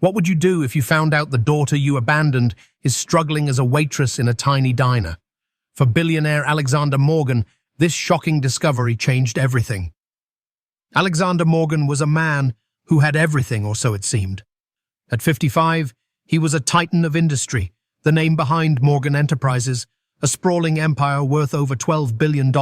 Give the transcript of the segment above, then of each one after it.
What would you do if you found out the daughter you abandoned is struggling as a waitress in a tiny diner? For billionaire Alexander Morgan, this shocking discovery changed everything. Alexander Morgan was a man who had everything, or so it seemed. At 55, he was a titan of industry, the name behind Morgan Enterprises, a sprawling empire worth over $12 billion.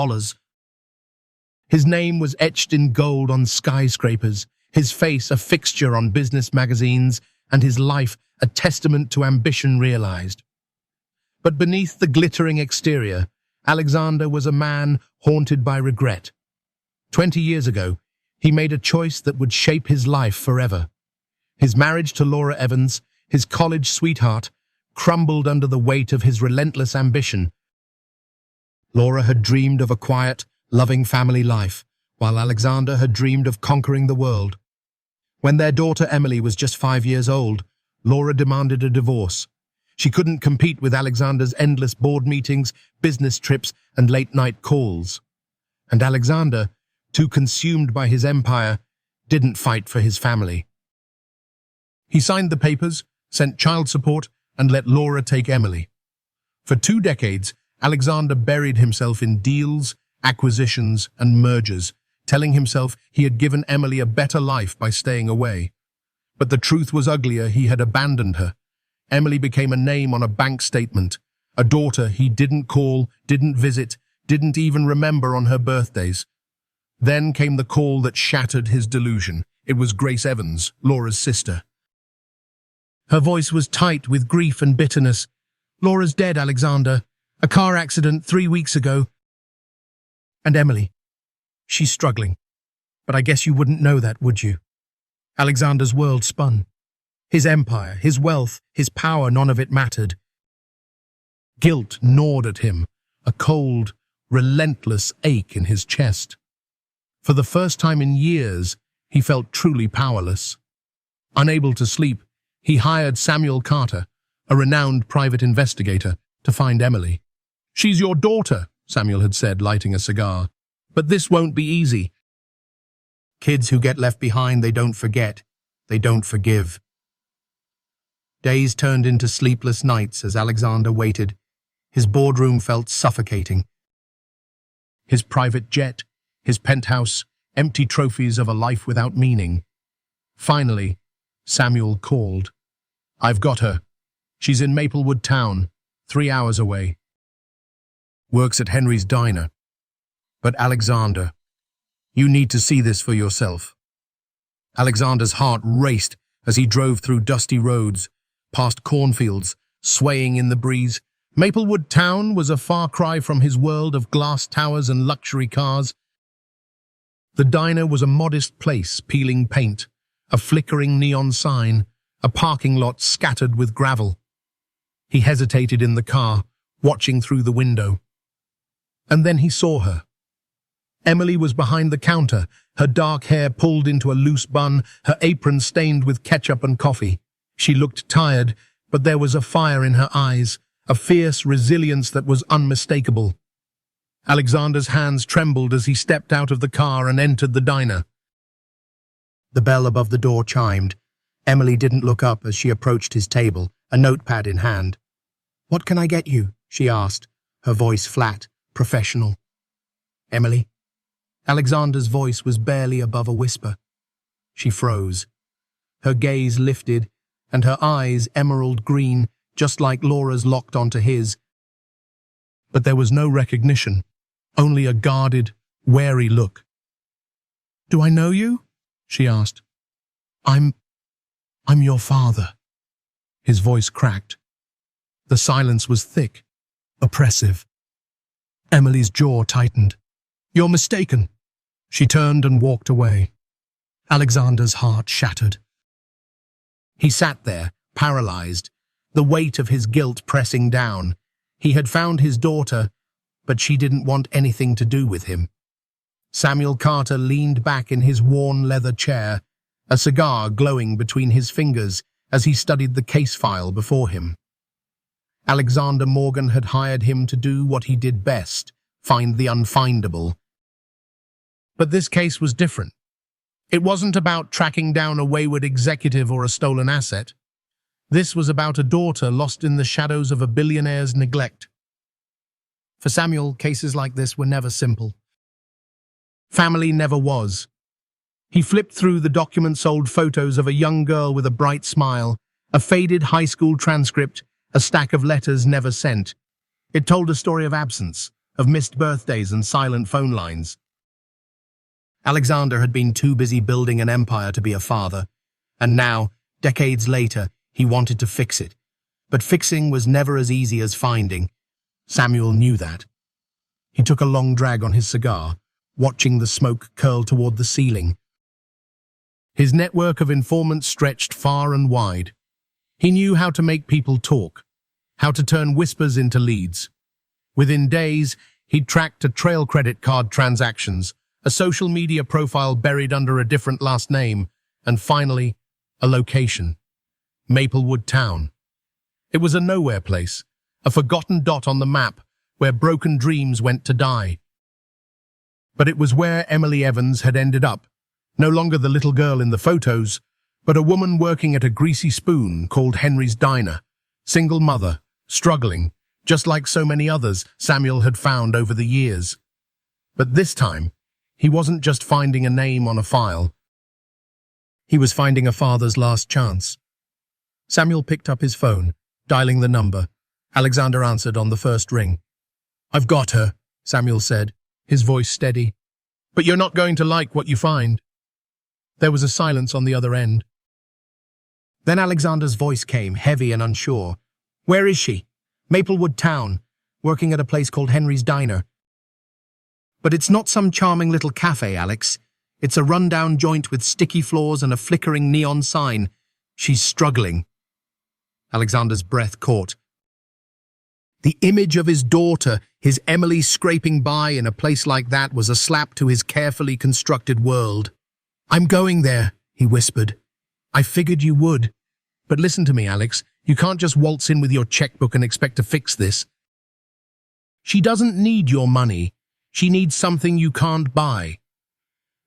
His name was etched in gold on skyscrapers, his face a fixture on business magazines, and his life a testament to ambition realized. But beneath the glittering exterior, Alexander was a man haunted by regret. 20 years ago, he made a choice that would shape his life forever. His marriage to Laura Evans, his college sweetheart, crumbled under the weight of his relentless ambition. Laura had dreamed of a quiet, loving family life, while Alexander had dreamed of conquering the world. When their daughter Emily was just 5 years old, Laura demanded a divorce. She couldn't compete with Alexander's endless board meetings, business trips, and late-night calls. And Alexander, too consumed by his empire, didn't fight for his family. He signed the papers, sent child support, and let Laura take Emily. For 2 decades, Alexander buried himself in deals, acquisitions, and mergers, telling himself he had given Emily a better life by staying away. But the truth was uglier. He had abandoned her. Emily became a name on a bank statement, a daughter he didn't call, didn't visit, didn't even remember on her birthdays. Then came the call that shattered his delusion. It was Grace Evans, Laura's sister. Her voice was tight with grief and bitterness. "Laura's dead, Alexander. A car accident 3 weeks ago. And Emily, she's struggling. But I guess you wouldn't know that, would you?" Alexander's world spun. His empire, his wealth, his power, none of it mattered. Guilt gnawed at him, a cold, relentless ache in his chest. For the first time in years, he felt truly powerless. Unable to sleep, he hired Samuel Carter, a renowned private investigator, to find Emily. "She's your daughter," Samuel had said, lighting a cigar. "But this won't be easy. Kids who get left behind, they don't forget. They don't forgive." Days turned into sleepless nights as Alexander waited. His boardroom felt suffocating. His private jet, his penthouse, empty trophies of a life without meaning. Finally, Samuel called. "I've got her. She's in Maplewood Town, 3 hours away. Works at Henry's Diner. But Alexander, you need to see this for yourself." Alexander's heart raced as he drove through dusty roads, past cornfields, swaying in the breeze. Maplewood Town was a far cry from his world of glass towers and luxury cars. The diner was a modest place, peeling paint, a flickering neon sign, a parking lot scattered with gravel. He hesitated in the car, watching through the window. And then he saw her. Emily was behind the counter, her dark hair pulled into a loose bun, her apron stained with ketchup and coffee. She looked tired, but there was a fire in her eyes, a fierce resilience that was unmistakable. Alexander's hands trembled as he stepped out of the car and entered the diner. The bell above the door chimed. Emily didn't look up as she approached his table, a notepad in hand. "What can I get you?" she asked, her voice flat, professional. "Emily?" Alexander's voice was barely above a whisper. She froze. Her gaze lifted, and her eyes emerald green, just like Laura's, locked onto his. But there was no recognition, only a guarded, wary look. "Do I know you?" she asked. I'm your father." His voice cracked. The silence was thick, oppressive. Emily's jaw tightened. "You're mistaken." She turned and walked away. Alexander's heart shattered. He sat there, paralyzed, the weight of his guilt pressing down. He had found his daughter, but she didn't want anything to do with him. Samuel Carter leaned back in his worn leather chair, a cigar glowing between his fingers as he studied the case file before him. Alexander Morgan had hired him to do what he did best, find the unfindable. But this case was different. It wasn't about tracking down a wayward executive or a stolen asset. This was about a daughter lost in the shadows of a billionaire's neglect. For Samuel, cases like this were never simple. Family never was. He flipped through the document-sold photos of a young girl with a bright smile, a faded high school transcript, a stack of letters never sent. It told a story of absence, of missed birthdays and silent phone lines. Alexander had been too busy building an empire to be a father, and now, decades later, he wanted to fix it. But fixing was never as easy as finding. Samuel knew that. He took a long drag on his cigar, watching the smoke curl toward the ceiling. His network of informants stretched far and wide. He knew how to make people talk, how to turn whispers into leads. Within days, he'd tracked a trail credit card transactions, a social media profile buried under a different last name, and finally, a location. Maplewood Town. It was a nowhere place, a forgotten dot on the map where broken dreams went to die. But it was where Emily Evans had ended up, no longer the little girl in the photos, but a woman working at a greasy spoon called Henry's Diner, single mother, struggling, just like so many others Samuel had found over the years. But this time, he wasn't just finding a name on a file. He was finding a father's last chance. Samuel picked up his phone, dialing the number. Alexander answered on the first ring. "I've got her," Samuel said, his voice steady. "But you're not going to like what you find." There was a silence on the other end. Then Alexander's voice came, heavy and unsure. "Where is she?" "Maplewood Town, working at a place called Henry's Diner." "But it's not some charming little cafe, Alex. It's a rundown joint with sticky floors and a flickering neon sign. She's struggling." Alexander's breath caught. The image of his daughter, his Emily scraping by in a place like that, was a slap to his carefully constructed world. "I'm going there," he whispered. "I figured you would. But listen to me, Alex. You can't just waltz in with your checkbook and expect to fix this. She doesn't need your money. She needs something you can't buy."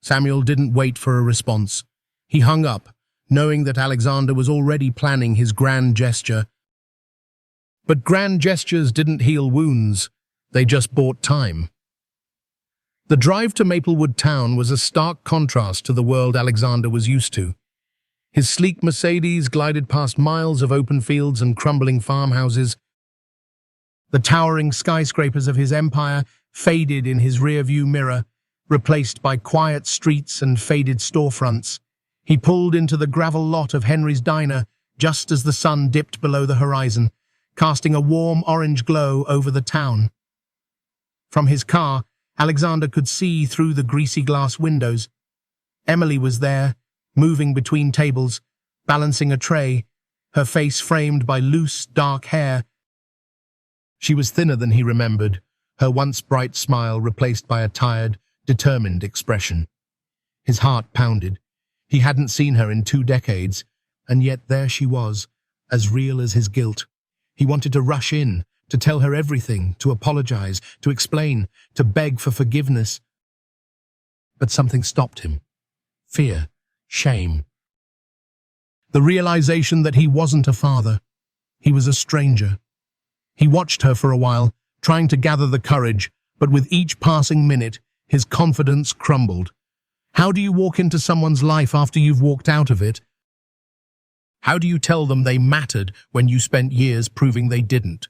Samuel didn't wait for a response. He hung up, knowing that Alexander was already planning his grand gesture. But grand gestures didn't heal wounds. They just bought time. The drive to Maplewood Town was a stark contrast to the world Alexander was used to. His sleek Mercedes glided past miles of open fields and crumbling farmhouses. The towering skyscrapers of his empire faded in his rearview mirror, replaced by quiet streets and faded storefronts. He pulled into the gravel lot of Henry's Diner just as the sun dipped below the horizon, casting a warm orange glow over the town. From his car, Alexander could see through the greasy glass windows. Emily was there, moving between tables, balancing a tray, her face framed by loose, dark hair. She was thinner than he remembered, her once bright smile replaced by a tired, determined expression. His heart pounded. He hadn't seen her in 2 decades, and yet there she was, as real as his guilt. He wanted to rush in, to tell her everything, to apologize, to explain, to beg for forgiveness. But something stopped him. Fear, shame. The realization that he wasn't a father. He was a stranger. He watched her for a while, trying to gather the courage, but with each passing minute, his confidence crumbled. How do you walk into someone's life after you've walked out of it? How do you tell them they mattered when you spent years proving they didn't?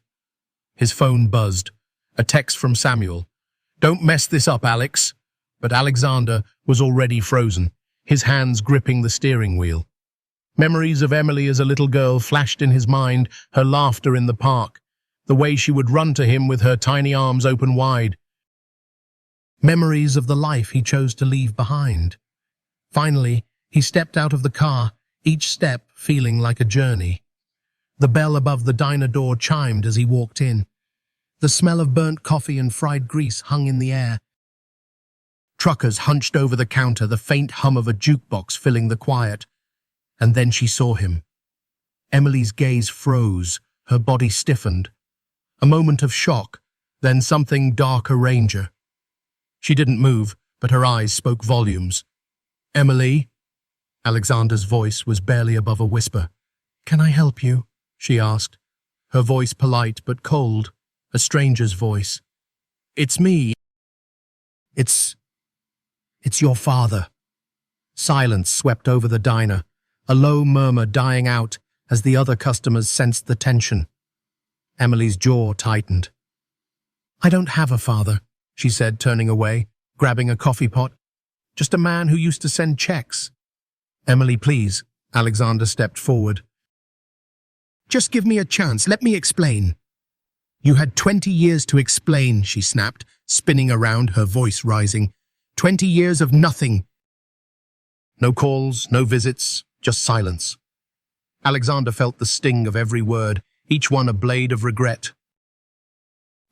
His phone buzzed. A text from Samuel. "Don't mess this up, Alex." But Alexander was already frozen, his hands gripping the steering wheel. Memories of Emily as a little girl flashed in his mind, her laughter in the park, the way she would run to him with her tiny arms open wide. Memories of the life he chose to leave behind. Finally, he stepped out of the car, each step feeling like a journey. The bell above the diner door chimed as he walked in. The smell of burnt coffee and fried grease hung in the air. Truckers hunched over the counter, the faint hum of a jukebox filling the quiet. And then she saw him. Emily's gaze froze, her body stiffened. A moment of shock, then something dark a ranger. She didn't move, but her eyes spoke volumes. Emily? Alexander's voice was barely above a whisper. Can I help you? She asked, her voice polite but cold, a stranger's voice. It's me. It's your father. Silence swept over the diner, a low murmur dying out as the other customers sensed the tension. Emily's jaw tightened. I don't have a father, she said, turning away, grabbing a coffee pot. Just a man who used to send checks. Emily, please. Alexander stepped forward. Just give me a chance. Let me explain. You had 20 years to explain, she snapped, spinning around, her voice rising. 20 years of nothing. No calls, no visits, just silence. Alexander felt the sting of every word, each one a blade of regret.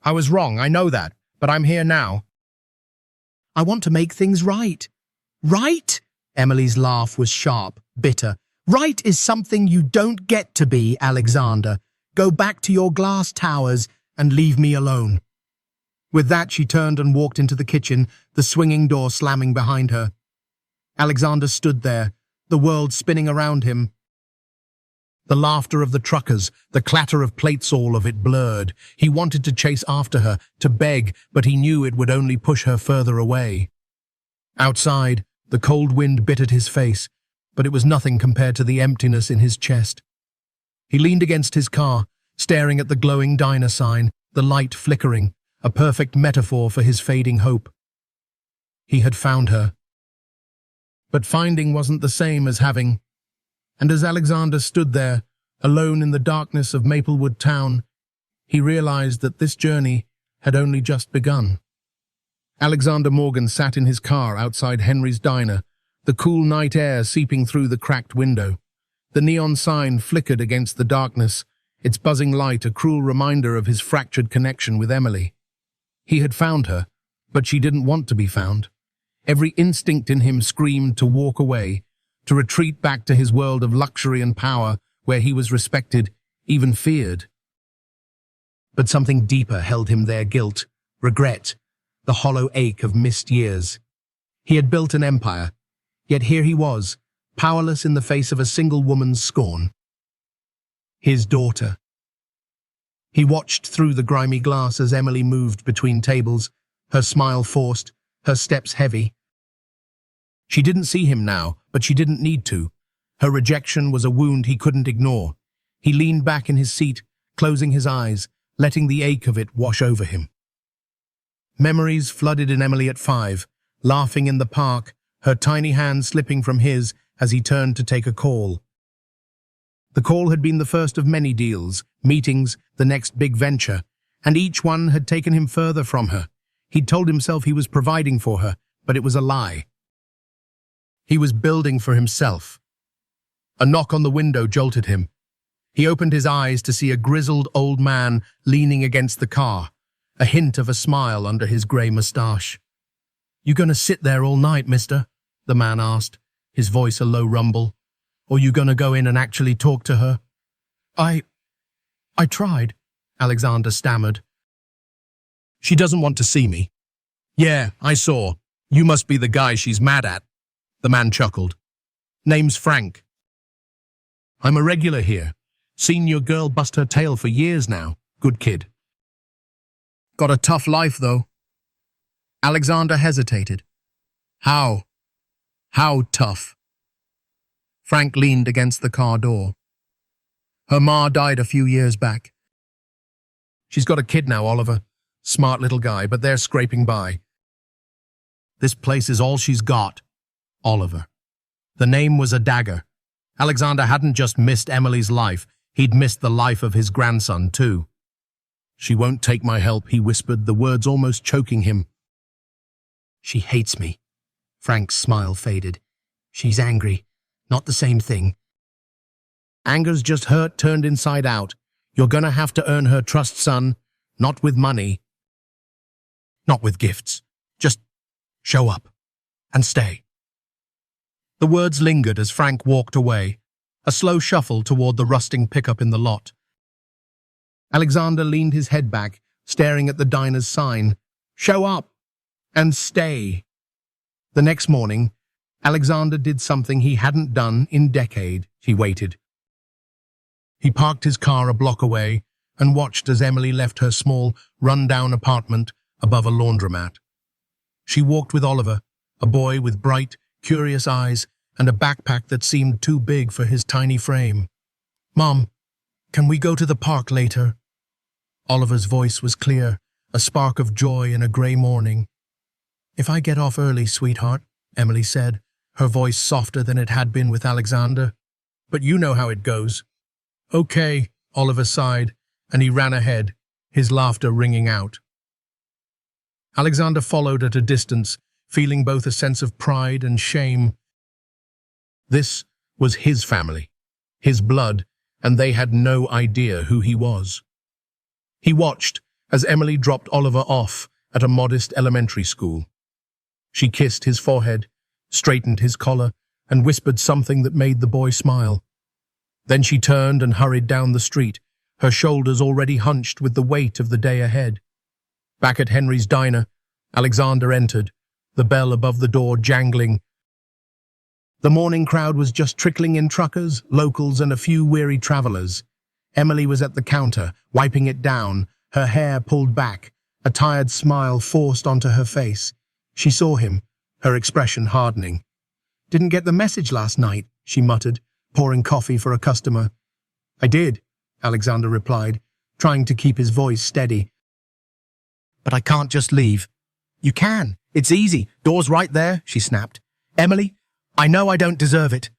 I was wrong, I know that, but I'm here now. I want to make things right. Right? Emily's laugh was sharp, bitter. Right is something you don't get to be, Alexander. Go back to your glass towers and leave me alone. With that, she turned and walked into the kitchen, the swinging door slamming behind her. Alexander stood there, the world spinning around him. The laughter of the truckers, the clatter of plates, all of it blurred. He wanted to chase after her, to beg, but he knew it would only push her further away. Outside, the cold wind bit at his face, but it was nothing compared to the emptiness in his chest. He leaned against his car, staring at the glowing diner sign, the light flickering, a perfect metaphor for his fading hope. He had found her. But finding wasn't the same as having. And as Alexander stood there, alone in the darkness of Maplewood town, he realized that this journey had only just begun. Alexander Morgan sat in his car outside Henry's diner, the cool night air seeping through the cracked window. The neon sign flickered against the darkness, its buzzing light a cruel reminder of his fractured connection with Emily. He had found her, but she didn't want to be found. Every instinct in him screamed to walk away, to retreat back to his world of luxury and power, where he was respected, even feared. But something deeper held him there, guilt, regret, the hollow ache of missed years. He had built an empire, yet here he was, powerless in the face of a single woman's scorn. His daughter. He watched through the grimy glass as Emily moved between tables, her smile forced, her steps heavy. She didn't see him now, but she didn't need to. Her rejection was a wound he couldn't ignore. He leaned back in his seat, closing his eyes, letting the ache of it wash over him. Memories flooded in Emily at 5, laughing in the park, her tiny hand slipping from his as he turned to take a call. The call had been the first of many deals, meetings, the next big venture, and each one had taken him further from her. He'd told himself he was providing for her, but it was a lie. He was building for himself. A knock on the window jolted him. He opened his eyes to see a grizzled old man leaning against the car, a hint of a smile under his grey moustache. "You gonna sit there all night, mister?" the man asked, his voice a low rumble. "Or you gonna go in and actually talk to her?" I tried," Alexander stammered. "She doesn't want to see me." "Yeah, I saw. You must be the guy she's mad at." The man chuckled. "Name's Frank. I'm a regular here. Seen your girl bust her tail for years now. Good kid. Got a tough life, though." Alexander hesitated. How tough?" Frank leaned against the car door. "Her ma died a few years back. She's got a kid now, Oliver. Smart little guy, but they're scraping by. This place is all she's got. Oliver." The name was a dagger. Alexander hadn't just missed Emily's life, he'd missed the life of his grandson, too. "She won't take my help," he whispered, the words almost choking him. "She hates me." Frank's smile faded. "She's angry. Not the same thing." "Anger's just hurt turned inside out. You're gonna have to earn her trust, son. Not with money. Not with gifts. Just show up. And stay." The words lingered as Frank walked away, a slow shuffle toward the rusting pickup in the lot. Alexander leaned his head back, staring at the diner's sign. "Show up. And stay." The next morning, Alexander did something he hadn't done in decades. He waited. He parked his car a block away and watched as Emily left her small, run-down apartment above a laundromat. She walked with Oliver, a boy with bright, curious eyes and a backpack that seemed too big for his tiny frame. "Mom, can we go to the park later?" Oliver's voice was clear, a spark of joy in a grey morning. "If I get off early, sweetheart," Emily said, her voice softer than it had been with Alexander. "But you know how it goes." "Okay," Oliver sighed, and he ran ahead, his laughter ringing out. Alexander followed at a distance, feeling both a sense of pride and shame. This was his family, his blood, and they had no idea who he was. He watched as Emily dropped Oliver off at a modest elementary school. She kissed his forehead, straightened his collar, and whispered something that made the boy smile. Then she turned and hurried down the street, her shoulders already hunched with the weight of the day ahead. Back at Henry's diner, Alexander entered, the bell above the door jangling. The morning crowd was just trickling in truckers, locals, and a few weary travelers. Emily was at the counter, wiping it down, her hair pulled back, a tired smile forced onto her face. She saw him, her expression hardening. "Didn't get the message last night," she muttered, pouring coffee for a customer. "I did," Alexander replied, trying to keep his voice steady. "But I can't just leave." "You can. It's easy. Door's right there," she snapped. "Emily, I know I don't deserve it.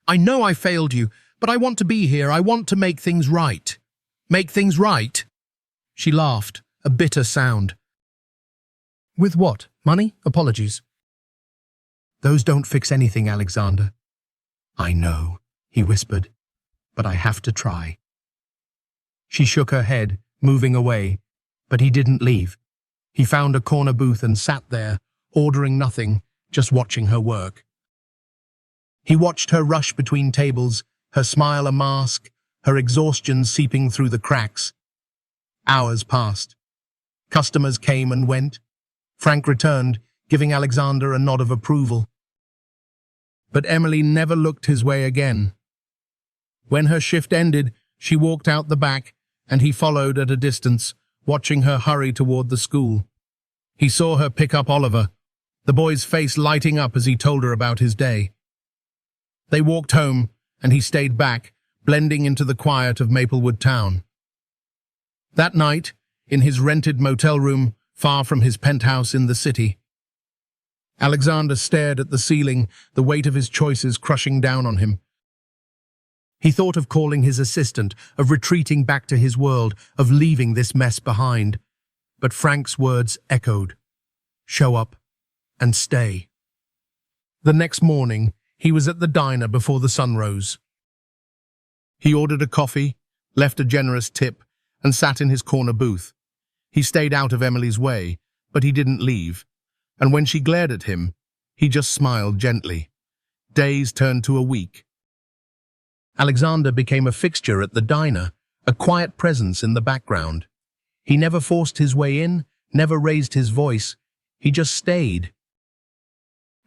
I know I failed you, but I want to be here. I want to make things right." "Make things right?" She laughed, a bitter sound. "With what? Money? Apologies?" "Those don't fix anything, Alexander." "I know," he whispered, "but I have to try." She shook her head, moving away, but he didn't leave. He found a corner booth and sat there, ordering nothing, just watching her work. He watched her rush between tables, her smile a mask, her exhaustion seeping through the cracks. Hours passed. Customers came and went. Frank returned, giving Alexander a nod of approval. But Emily never looked his way again. When her shift ended, she walked out the back, and he followed at a distance, watching her hurry toward the school. He saw her pick up Oliver, the boy's face lighting up as he told her about his day. They walked home, and he stayed back, blending into the quiet of Maplewood town. That night, in his rented motel room, far from his penthouse in the city, Alexander stared at the ceiling, the weight of his choices crushing down on him. He thought of calling his assistant, of retreating back to his world, of leaving this mess behind. But Frank's words echoed. "Show up and stay." The next morning, he was at the diner before the sun rose. He ordered a coffee, left a generous tip, and sat in his corner booth. He stayed out of Emily's way, but he didn't leave. And when she glared at him, he just smiled gently. Days turned to a week. Alexander became a fixture at the diner, a quiet presence in the background. He never forced his way in, never raised his voice. He just stayed.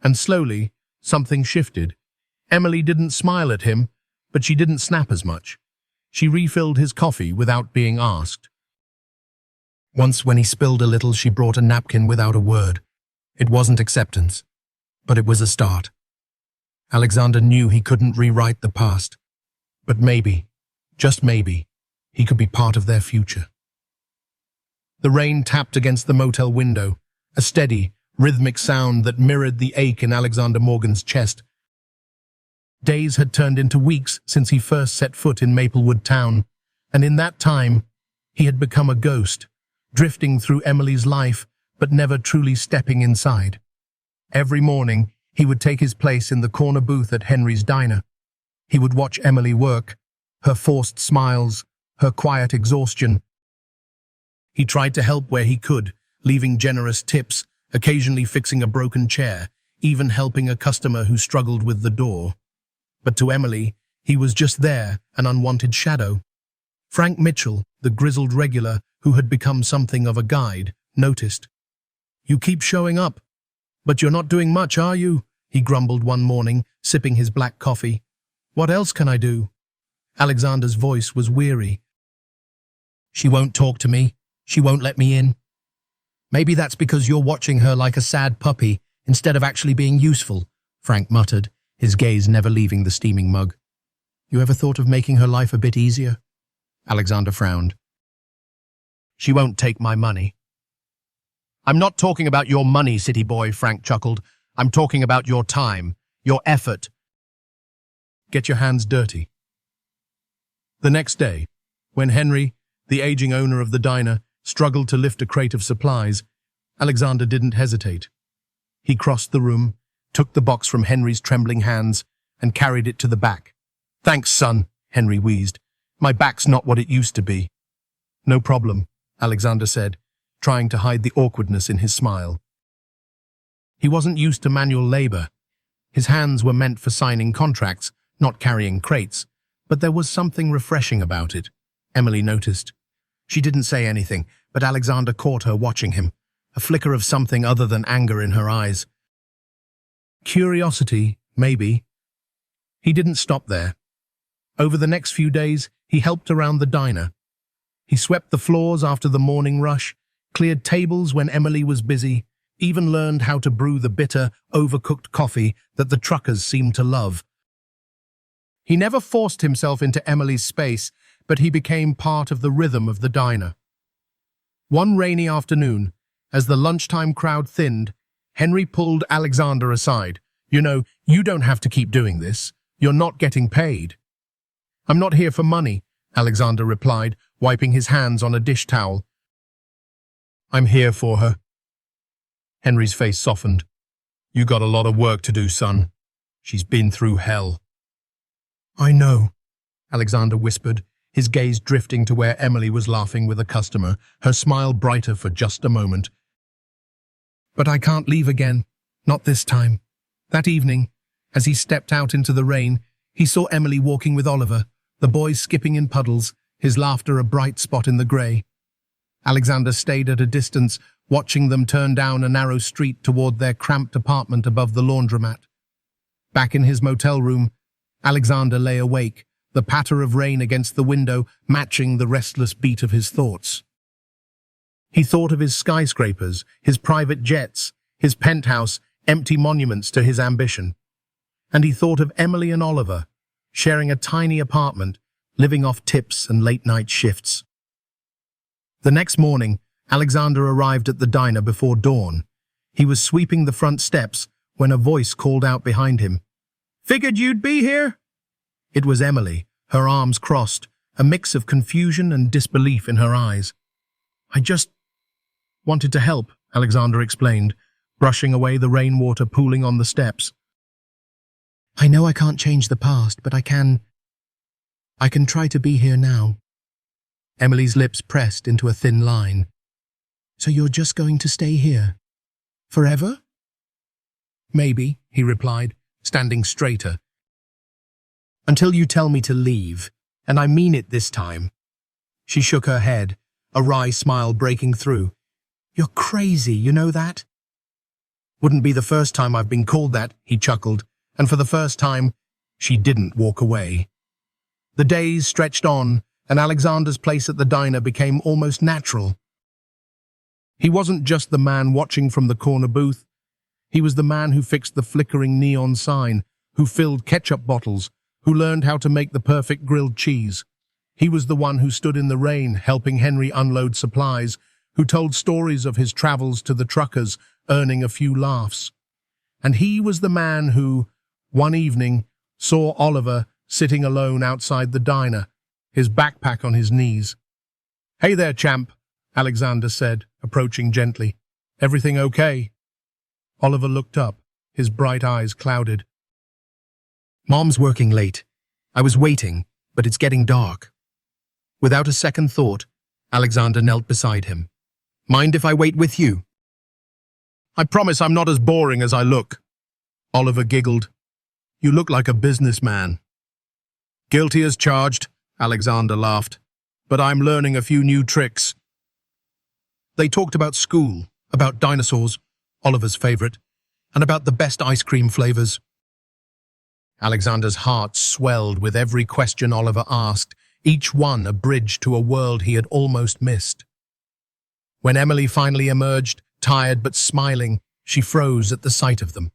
And slowly, something shifted. Emily didn't smile at him, but she didn't snap as much. She refilled his coffee without being asked. Once when he spilled a little, she brought a napkin without a word. It wasn't acceptance, but it was a start. Alexander knew he couldn't rewrite the past, but maybe, just maybe, he could be part of their future. The rain tapped against the motel window, a steady, rhythmic sound that mirrored the ache in Alexander Morgan's chest. Days had turned into weeks since he first set foot in Maplewood town, and in that time, he had become a ghost, drifting through Emily's life, but never truly stepping inside. Every morning, he would take his place in the corner booth at Henry's diner. He would watch Emily work, her forced smiles, her quiet exhaustion. He tried to help where he could, leaving generous tips, occasionally fixing a broken chair, even helping a customer who struggled with the door. But to Emily, he was just there, an unwanted shadow. Frank Mitchell, the grizzled regular who had become something of a guide, noticed. "You keep showing up, but you're not doing much, are you?" he grumbled one morning, sipping his black coffee. What else can I do? Alexander's voice was weary. She won't talk to me. She won't let me in. Maybe that's because you're watching her like a sad puppy instead of actually being useful, Frank muttered, his gaze never leaving the steaming mug. You ever thought of making her life a bit easier? Alexander frowned. She won't take my money. I'm not talking about your money, city boy, Frank chuckled. I'm talking about your time, your effort. Get your hands dirty. The next day, when Henry, the aging owner of the diner, struggled to lift a crate of supplies, Alexander didn't hesitate. He crossed the room, took the box from Henry's trembling hands, and carried it to the back. Thanks, son, Henry wheezed. My back's not what it used to be. No problem, Alexander said, trying to hide the awkwardness in his smile. He wasn't used to manual labor. His hands were meant for signing contracts, not carrying crates, but there was something refreshing about it, Emily noticed. She didn't say anything, but Alexander caught her watching him, a flicker of something other than anger in her eyes. Curiosity, maybe. He didn't stop there. Over the next few days, he helped around the diner. He swept the floors after the morning rush, cleared tables when Emily was busy, even learned how to brew the bitter, overcooked coffee that the truckers seemed to love. He never forced himself into Emily's space, but he became part of the rhythm of the diner. One rainy afternoon, as the lunchtime crowd thinned, Henry pulled Alexander aside. You know, you don't have to keep doing this. You're not getting paid. I'm not here for money, Alexander replied, wiping his hands on a dish towel. I'm here for her. Henry's face softened. You got a lot of work to do, son. She's been through hell. I know, Alexander whispered, his gaze drifting to where Emily was laughing with a customer, her smile brighter for just a moment. But I can't leave again. Not this time. That evening, as he stepped out into the rain, he saw Emily walking with Oliver, the boys skipping in puddles, his laughter a bright spot in the grey. Alexander stayed at a distance, watching them turn down a narrow street toward their cramped apartment above the laundromat. Back in his motel room, Alexander lay awake, the patter of rain against the window matching the restless beat of his thoughts. He thought of his skyscrapers, his private jets, his penthouse, empty monuments to his ambition. And he thought of Emily and Oliver, sharing a tiny apartment, living off tips and late-night shifts. The next morning, Alexander arrived at the diner before dawn. He was sweeping the front steps when a voice called out behind him. Figured you'd be here? It was Emily, her arms crossed, a mix of confusion and disbelief in her eyes. I just wanted to help, Alexander explained, brushing away the rainwater pooling on the steps. I know I can't change the past, but I can try to be here now. Emily's lips pressed into a thin line. So you're just going to stay here? Forever? Maybe, he replied, standing straighter. Until you tell me to leave, and I mean it this time. She shook her head, a wry smile breaking through. You're crazy, you know that? Wouldn't be the first time I've been called that, he chuckled, and for the first time, she didn't walk away. The days stretched on, and Alexander's place at the diner became almost natural. He wasn't just the man watching from the corner booth. He was the man who fixed the flickering neon sign, who filled ketchup bottles, who learned how to make the perfect grilled cheese. He was the one who stood in the rain, helping Henry unload supplies, who told stories of his travels to the truckers, earning a few laughs. And he was the man who, one evening, saw Oliver sitting alone outside the diner, his backpack on his knees. Hey there, champ, Alexander said, approaching gently. Everything okay? Oliver looked up, his bright eyes clouded. Mom's working late. I was waiting, but it's getting dark. Without a second thought, Alexander knelt beside him. Mind if I wait with you? I promise I'm not as boring as I look. Oliver giggled. You look like a businessman. Guilty as charged, Alexander laughed. But I'm learning a few new tricks. They talked about school, about dinosaurs, Oliver's favorite, And about the best ice cream flavors? Alexander's heart swelled with every question Oliver asked, each one a bridge to a world he had almost missed. When Emily finally emerged, tired but smiling, she froze at the sight of them.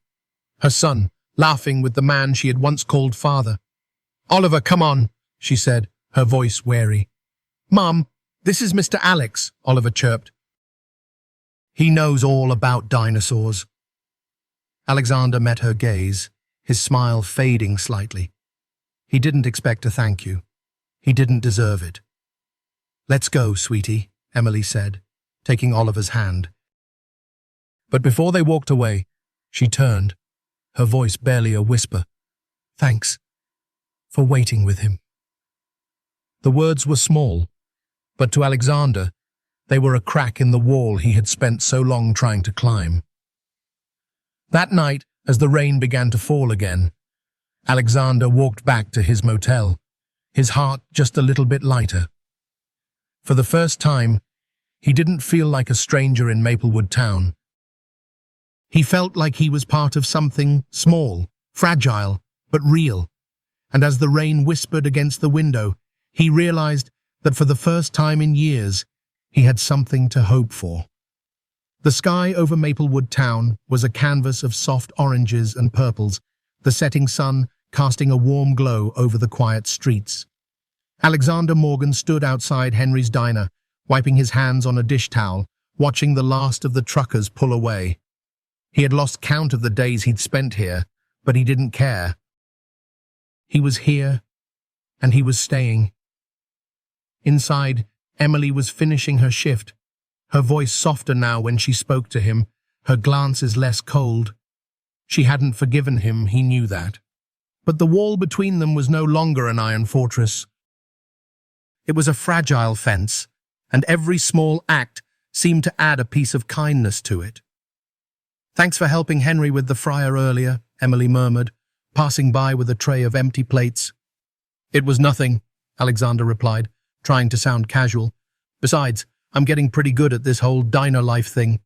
Her son, laughing with the man she had once called father. "Oliver, come on," she said, her voice wary. "Mum, this is Mr. Alex," Oliver chirped. "He knows all about dinosaurs." Alexander met her gaze, his smile fading slightly. He didn't expect a thank you. He didn't deserve it. "Let's go, sweetie," Emily said, taking Oliver's hand. But before they walked away, she turned, her voice barely a whisper. "Thanks for waiting with him." The words were small, but to Alexander, they were a crack in the wall he had spent so long trying to climb. That night, as the rain began to fall again, Alexander walked back to his motel, his heart just a little bit lighter. For the first time, he didn't feel like a stranger in Maplewood Town. He felt like he was part of something small, fragile, but real. And as the rain whispered against the window, he realized that for the first time in years, he had something to hope for. The sky over Maplewood Town was a canvas of soft oranges and purples, the setting sun casting a warm glow over the quiet streets. Alexander Morgan stood outside Henry's diner, wiping his hands on a dish towel, watching the last of the truckers pull away. He had lost count of the days he'd spent here, but he didn't care. He was here, and he was staying. Inside, Emily was finishing her shift, her voice softer now when she spoke to him, her glances less cold. She hadn't forgiven him, he knew that. But the wall between them was no longer an iron fortress. It was a fragile fence, and every small act seemed to add a piece of kindness to it. "Thanks for helping Henry with the fryer earlier," Emily murmured, passing by with a tray of empty plates. "It was nothing," Alexander replied, trying to sound casual. "Besides, I'm getting pretty good at this whole diner life thing."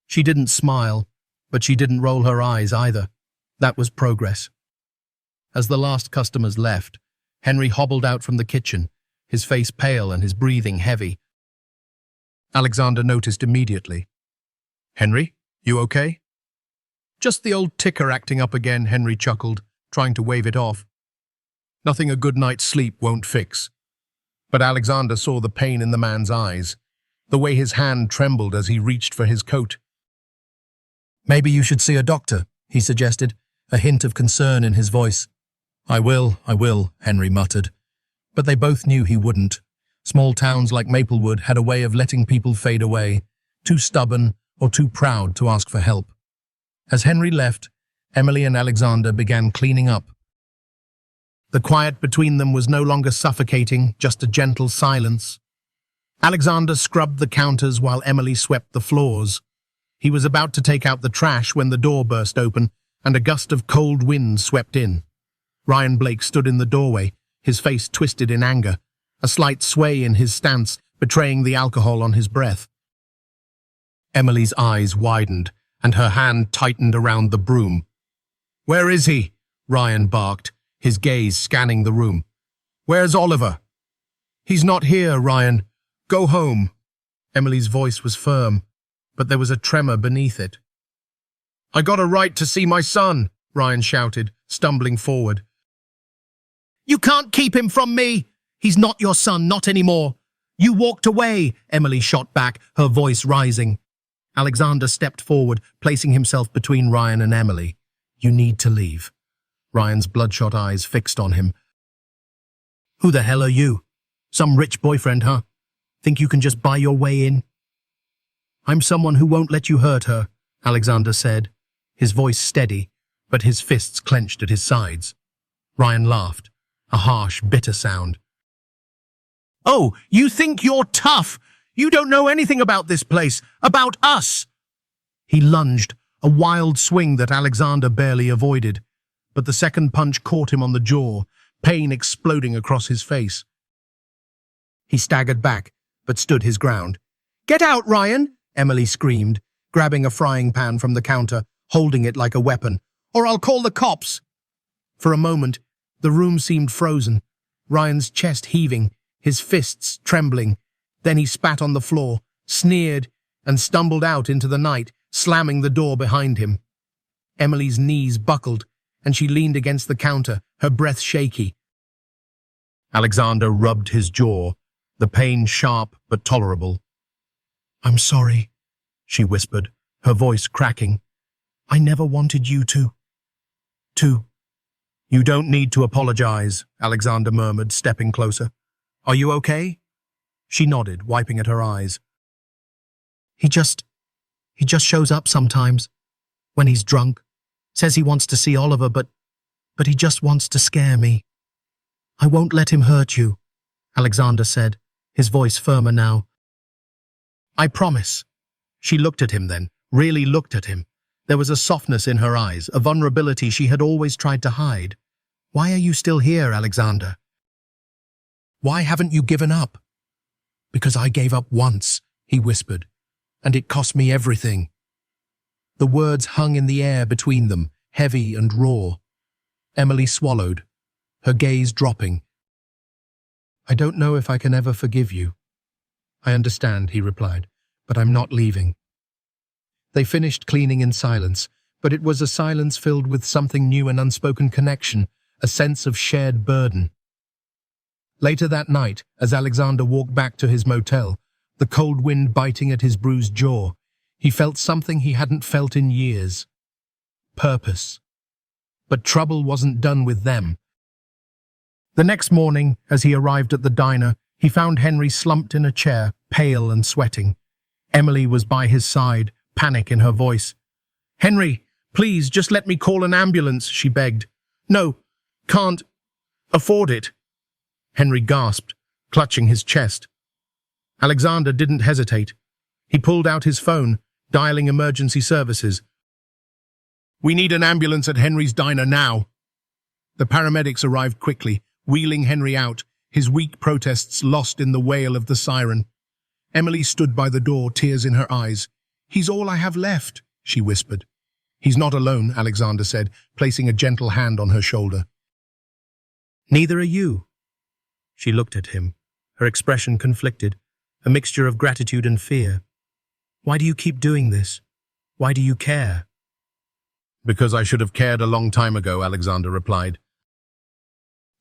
She didn't smile, but she didn't roll her eyes either. That was progress. As the last customers left, Henry hobbled out from the kitchen, his face pale and his breathing heavy. Alexander noticed immediately. "Henry, you okay?" "Just the old ticker acting up again," Henry chuckled, trying to wave it off. "Nothing a good night's sleep won't fix." But Alexander saw the pain in the man's eyes, the way his hand trembled as he reached for his coat. "Maybe you should see a doctor," he suggested, a hint of concern in his voice. I will," Henry muttered. But they both knew he wouldn't. Small towns like Maplewood had a way of letting people fade away, too stubborn or too proud to ask for help. As Henry left, Emily and Alexander began cleaning up. The quiet between them was no longer suffocating, just a gentle silence. Alexander scrubbed the counters while Emily swept the floors. He was about to take out the trash when the door burst open and a gust of cold wind swept in. Ryan Blake stood in the doorway, his face twisted in anger, a slight sway in his stance betraying the alcohol on his breath. Emily's eyes widened, and her hand tightened around the broom. "Where is he?" Ryan barked, his gaze scanning the room. "Where's Oliver?" "He's not here, Ryan. Go home." Emily's voice was firm, but there was a tremor beneath it. "I got a right to see my son," Ryan shouted, stumbling forward. "You can't keep him from me. He's not your son, not anymore. You walked away," Emily shot back, her voice rising. Alexander stepped forward, placing himself between Ryan and Emily. "You need to leave." Ryan's bloodshot eyes fixed on him. "Who the hell are you? Some rich boyfriend, huh? Think you can just buy your way in?" "I'm someone who won't let you hurt her," Alexander said, his voice steady, but his fists clenched at his sides. Ryan laughed, a harsh, bitter sound. "Oh, you think you're tough? You don't know anything about this place, about us!" He lunged, a wild swing that Alexander barely avoided, but the second punch caught him on the jaw, pain exploding across his face. He staggered back, but stood his ground. "Get out, Ryan!" Emily screamed, grabbing a frying pan from the counter, holding it like a weapon. "Or I'll call the cops!" For a moment, the room seemed frozen, Ryan's chest heaving, his fists trembling. Then he spat on the floor, sneered, and stumbled out into the night, slamming the door behind him. Emily's knees buckled, and she leaned against the counter, her breath shaky. Alexander rubbed his jaw, the pain sharp but tolerable. "I'm sorry," she whispered, her voice cracking. "I never wanted you to. "You don't need to apologize," Alexander murmured, stepping closer. "Are you okay?" She nodded, wiping at her eyes. He just shows up sometimes, when he's drunk. Says he wants to see Oliver, but he just wants to scare me." "I won't let him hurt you," Alexander said, his voice firmer now. "I promise." She looked at him then, really looked at him. There was a softness in her eyes, a vulnerability she had always tried to hide. "Why are you still here, Alexander? Why haven't you given up?" "Because I gave up once," he whispered, "and it cost me everything." The words hung in the air between them, heavy and raw. Emily swallowed, her gaze dropping. "I don't know if I can ever forgive you." "I understand," he replied, "but I'm not leaving." They finished cleaning in silence, but it was a silence filled with something new, an unspoken connection, a sense of shared burden. Later that night, as Alexander walked back to his motel, the cold wind biting at his bruised jaw, he felt something he hadn't felt in years. Purpose. But trouble wasn't done with them. The next morning, as he arrived at the diner, he found Henry slumped in a chair, pale and sweating. Emily was by his side, panic in her voice. "Henry, please, just let me call an ambulance," she begged. "No, can't afford it." Henry gasped, clutching his chest. Alexander didn't hesitate. He pulled out his phone, dialing emergency services. "We need an ambulance at Henry's diner now." The paramedics arrived quickly, wheeling Henry out, his weak protests lost in the wail of the siren. Emily stood by the door, tears in her eyes. "He's all I have left," she whispered. "He's not alone," Alexander said, placing a gentle hand on her shoulder. "Neither are you." She looked at him, her expression conflicted, a mixture of gratitude and fear. "Why do you keep doing this? Why do you care?" "Because I should have cared a long time ago," Alexander replied.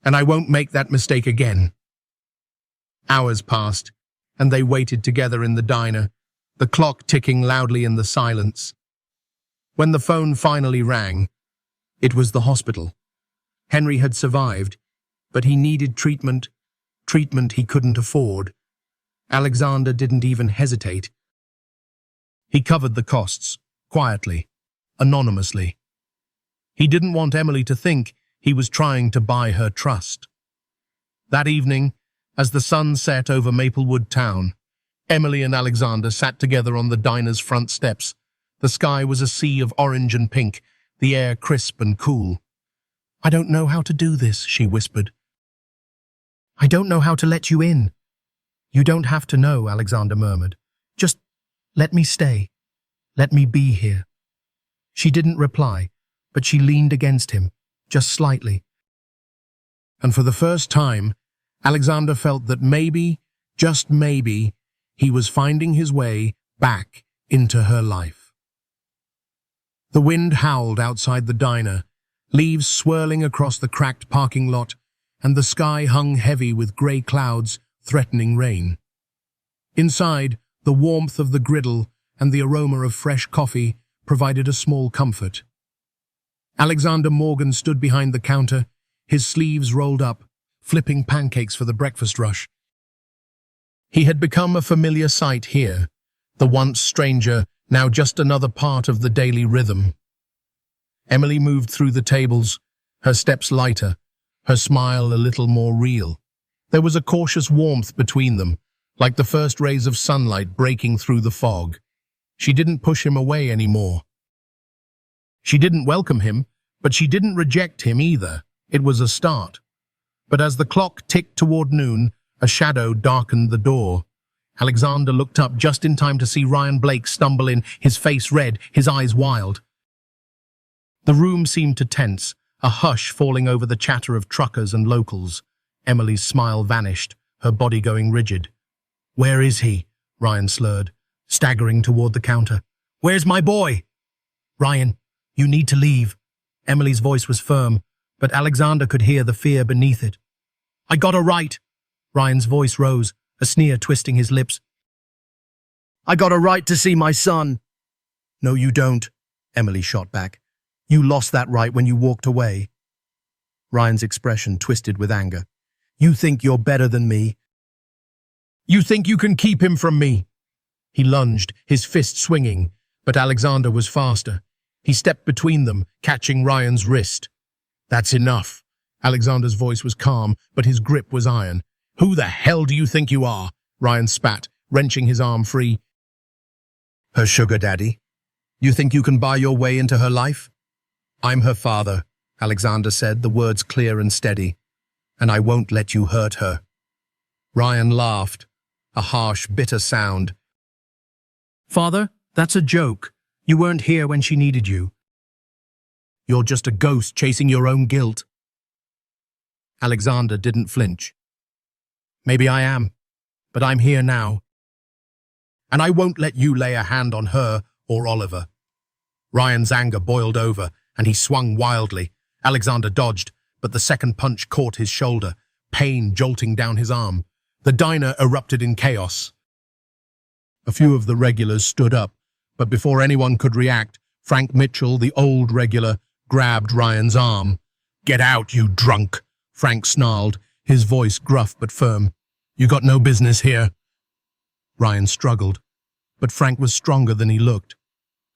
"And I won't make that mistake again." Hours passed, and they waited together in the diner, the clock ticking loudly in the silence. When the phone finally rang, it was the hospital. Henry had survived, but he needed treatment he couldn't afford. Alexander didn't even hesitate. He covered the costs, quietly, anonymously. He didn't want Emily to think he was trying to buy her trust. That evening, as the sun set over Maplewood town, Emily and Alexander sat together on the diner's front steps. The sky was a sea of orange and pink, the air crisp and cool. "I don't know how to do this," she whispered. "I don't know how to let you in." "You don't have to know," Alexander murmured. "Just let me stay. Let me be here." She didn't reply, but she leaned against him, just slightly. And for the first time, Alexander felt that maybe, just maybe, he was finding his way back into her life. The wind howled outside the diner, leaves swirling across the cracked parking lot, and the sky hung heavy with grey clouds threatening rain. Inside, the warmth of the griddle and the aroma of fresh coffee provided a small comfort. Alexander Morgan stood behind the counter, his sleeves rolled up, flipping pancakes for the breakfast rush. He had become a familiar sight here, the once stranger, now just another part of the daily rhythm. Emily moved through the tables, her steps lighter, her smile a little more real. There was a cautious warmth between them, like the first rays of sunlight breaking through the fog. She didn't push him away anymore. She didn't welcome him, but she didn't reject him either. It was a start. But as the clock ticked toward noon, a shadow darkened the door. Alexander looked up just in time to see Ryan Blake stumble in, his face red, his eyes wild. The room seemed to tense, a hush falling over the chatter of truckers and locals. Emily's smile vanished, her body going rigid. "Where is he?" Ryan slurred, staggering toward the counter. "Where's my boy?" "Ryan, you need to leave." Emily's voice was firm, but Alexander could hear the fear beneath it. "I got a right." Ryan's voice rose, a sneer twisting his lips. "I got a right to see my son." "No, you don't," Emily shot back. "You lost that right when you walked away." Ryan's expression twisted with anger. "You think you're better than me? You think you can keep him from me?" He lunged, his fist swinging, but Alexander was faster. He stepped between them, catching Ryan's wrist. "That's enough." Alexander's voice was calm, but his grip was iron. "Who the hell do you think you are?" Ryan spat, wrenching his arm free. "Her sugar daddy? You think you can buy your way into her life?" "I'm her father," Alexander said, the words clear and steady. "And I won't let you hurt her." Ryan laughed, a harsh, bitter sound. "Father, that's a joke. You weren't here when she needed you. You're just a ghost chasing your own guilt." Alexander didn't flinch. "Maybe I am, but I'm here now. And I won't let you lay a hand on her or Oliver." Ryan's anger boiled over, and he swung wildly. Alexander dodged, but the second punch caught his shoulder, pain jolting down his arm. The diner erupted in chaos. A few of the regulars stood up, but before anyone could react, Frank Mitchell, the old regular, grabbed Ryan's arm. "Get out, you drunk!" Frank snarled, his voice gruff but firm. "You got no business here." Ryan struggled, but Frank was stronger than he looked.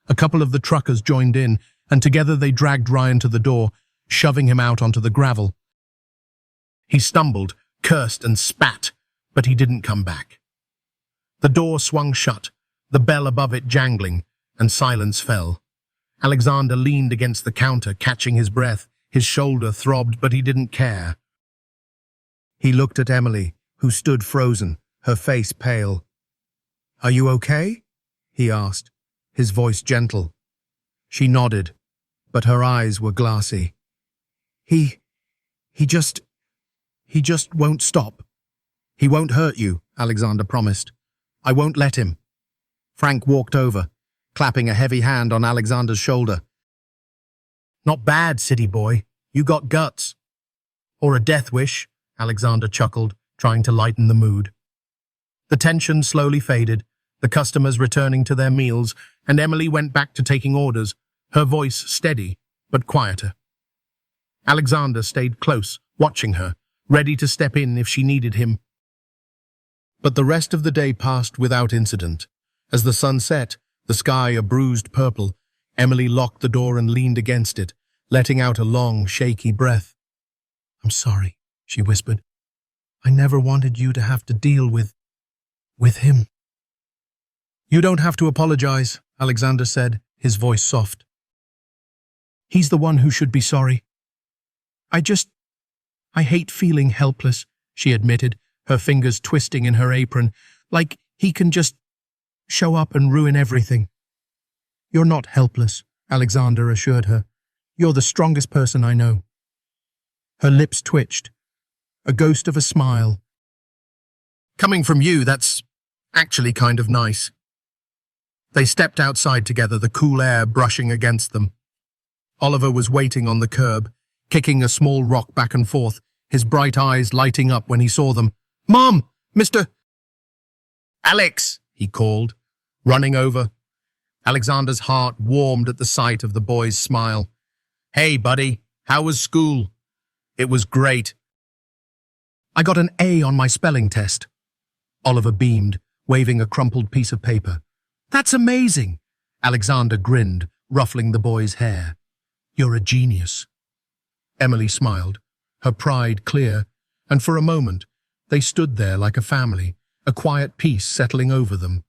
A couple of the truckers joined in, and together they dragged Ryan to the door, shoving him out onto the gravel. He stumbled, cursed and spat, but he didn't come back. The door swung shut, the bell above it jangling, and silence fell. Alexander leaned against the counter, catching his breath. His shoulder throbbed, but he didn't care. He looked at Emily, who stood frozen, her face pale. "Are you okay?" he asked, his voice gentle. She nodded, but her eyes were glassy. He just won't stop." "He won't hurt you," Alexander promised. "I won't let him." Frank walked over, clapping a heavy hand on Alexander's shoulder. "Not bad, city boy. You got guts." "Or a death wish," Alexander chuckled, trying to lighten the mood. The tension slowly faded, the customers returning to their meals, and Emily went back to taking orders, her voice steady but quieter. Alexander stayed close, watching her, ready to step in if she needed him. But the rest of the day passed without incident. As the sun set, the sky a bruised purple, Emily locked the door and leaned against it, letting out a long, shaky breath. "I'm sorry," she whispered. "I never wanted you to have to deal with him." "You don't have to apologize," Alexander said, his voice soft. "He's the one who should be sorry. I hate feeling helpless," she admitted, her fingers twisting in her apron, "like he can just show up and ruin everything." "You're not helpless," Alexander assured her. "You're the strongest person I know." Her lips twitched, a ghost of a smile. "Coming from you, that's actually kind of nice." They stepped outside together, the cool air brushing against them. Oliver was waiting on the curb, kicking a small rock back and forth, his bright eyes lighting up when he saw them. "Mom! Mr. Alex!" he called, running over. Alexander's heart warmed at the sight of the boy's smile. "Hey, buddy, how was school?" "It was great. I got an A on my spelling test." Oliver beamed, waving a crumpled piece of paper. "That's amazing!" Alexander grinned, ruffling the boy's hair. "You're a genius." Emily smiled, her pride clear, and for a moment, they stood there like a family, a quiet peace settling over them.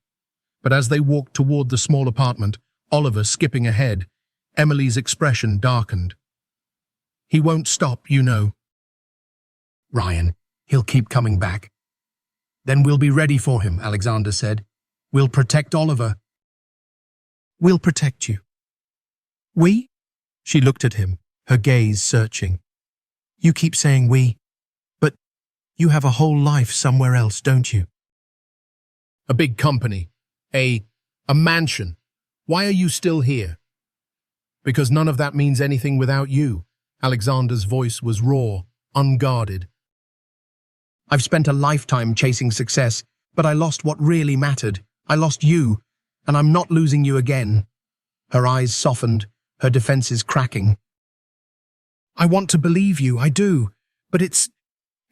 But as they walked toward the small apartment, Oliver skipping ahead, Emily's expression darkened. "He won't stop, you know." "Ryan, he'll keep coming back." "Then we'll be ready for him," Alexander said. "We'll protect Oliver." "We'll protect you." "We?" She looked at him, her gaze searching. You keep saying we, but you have a whole life somewhere else, don't you? A big company. A mansion. Why are you still here? Because none of that means anything without you. Alexander's voice was raw, unguarded. I've spent a lifetime chasing success, but I lost what really mattered. I lost you, and I'm not losing you again. Her eyes softened, her defenses cracking. I want to believe you, I do, but it's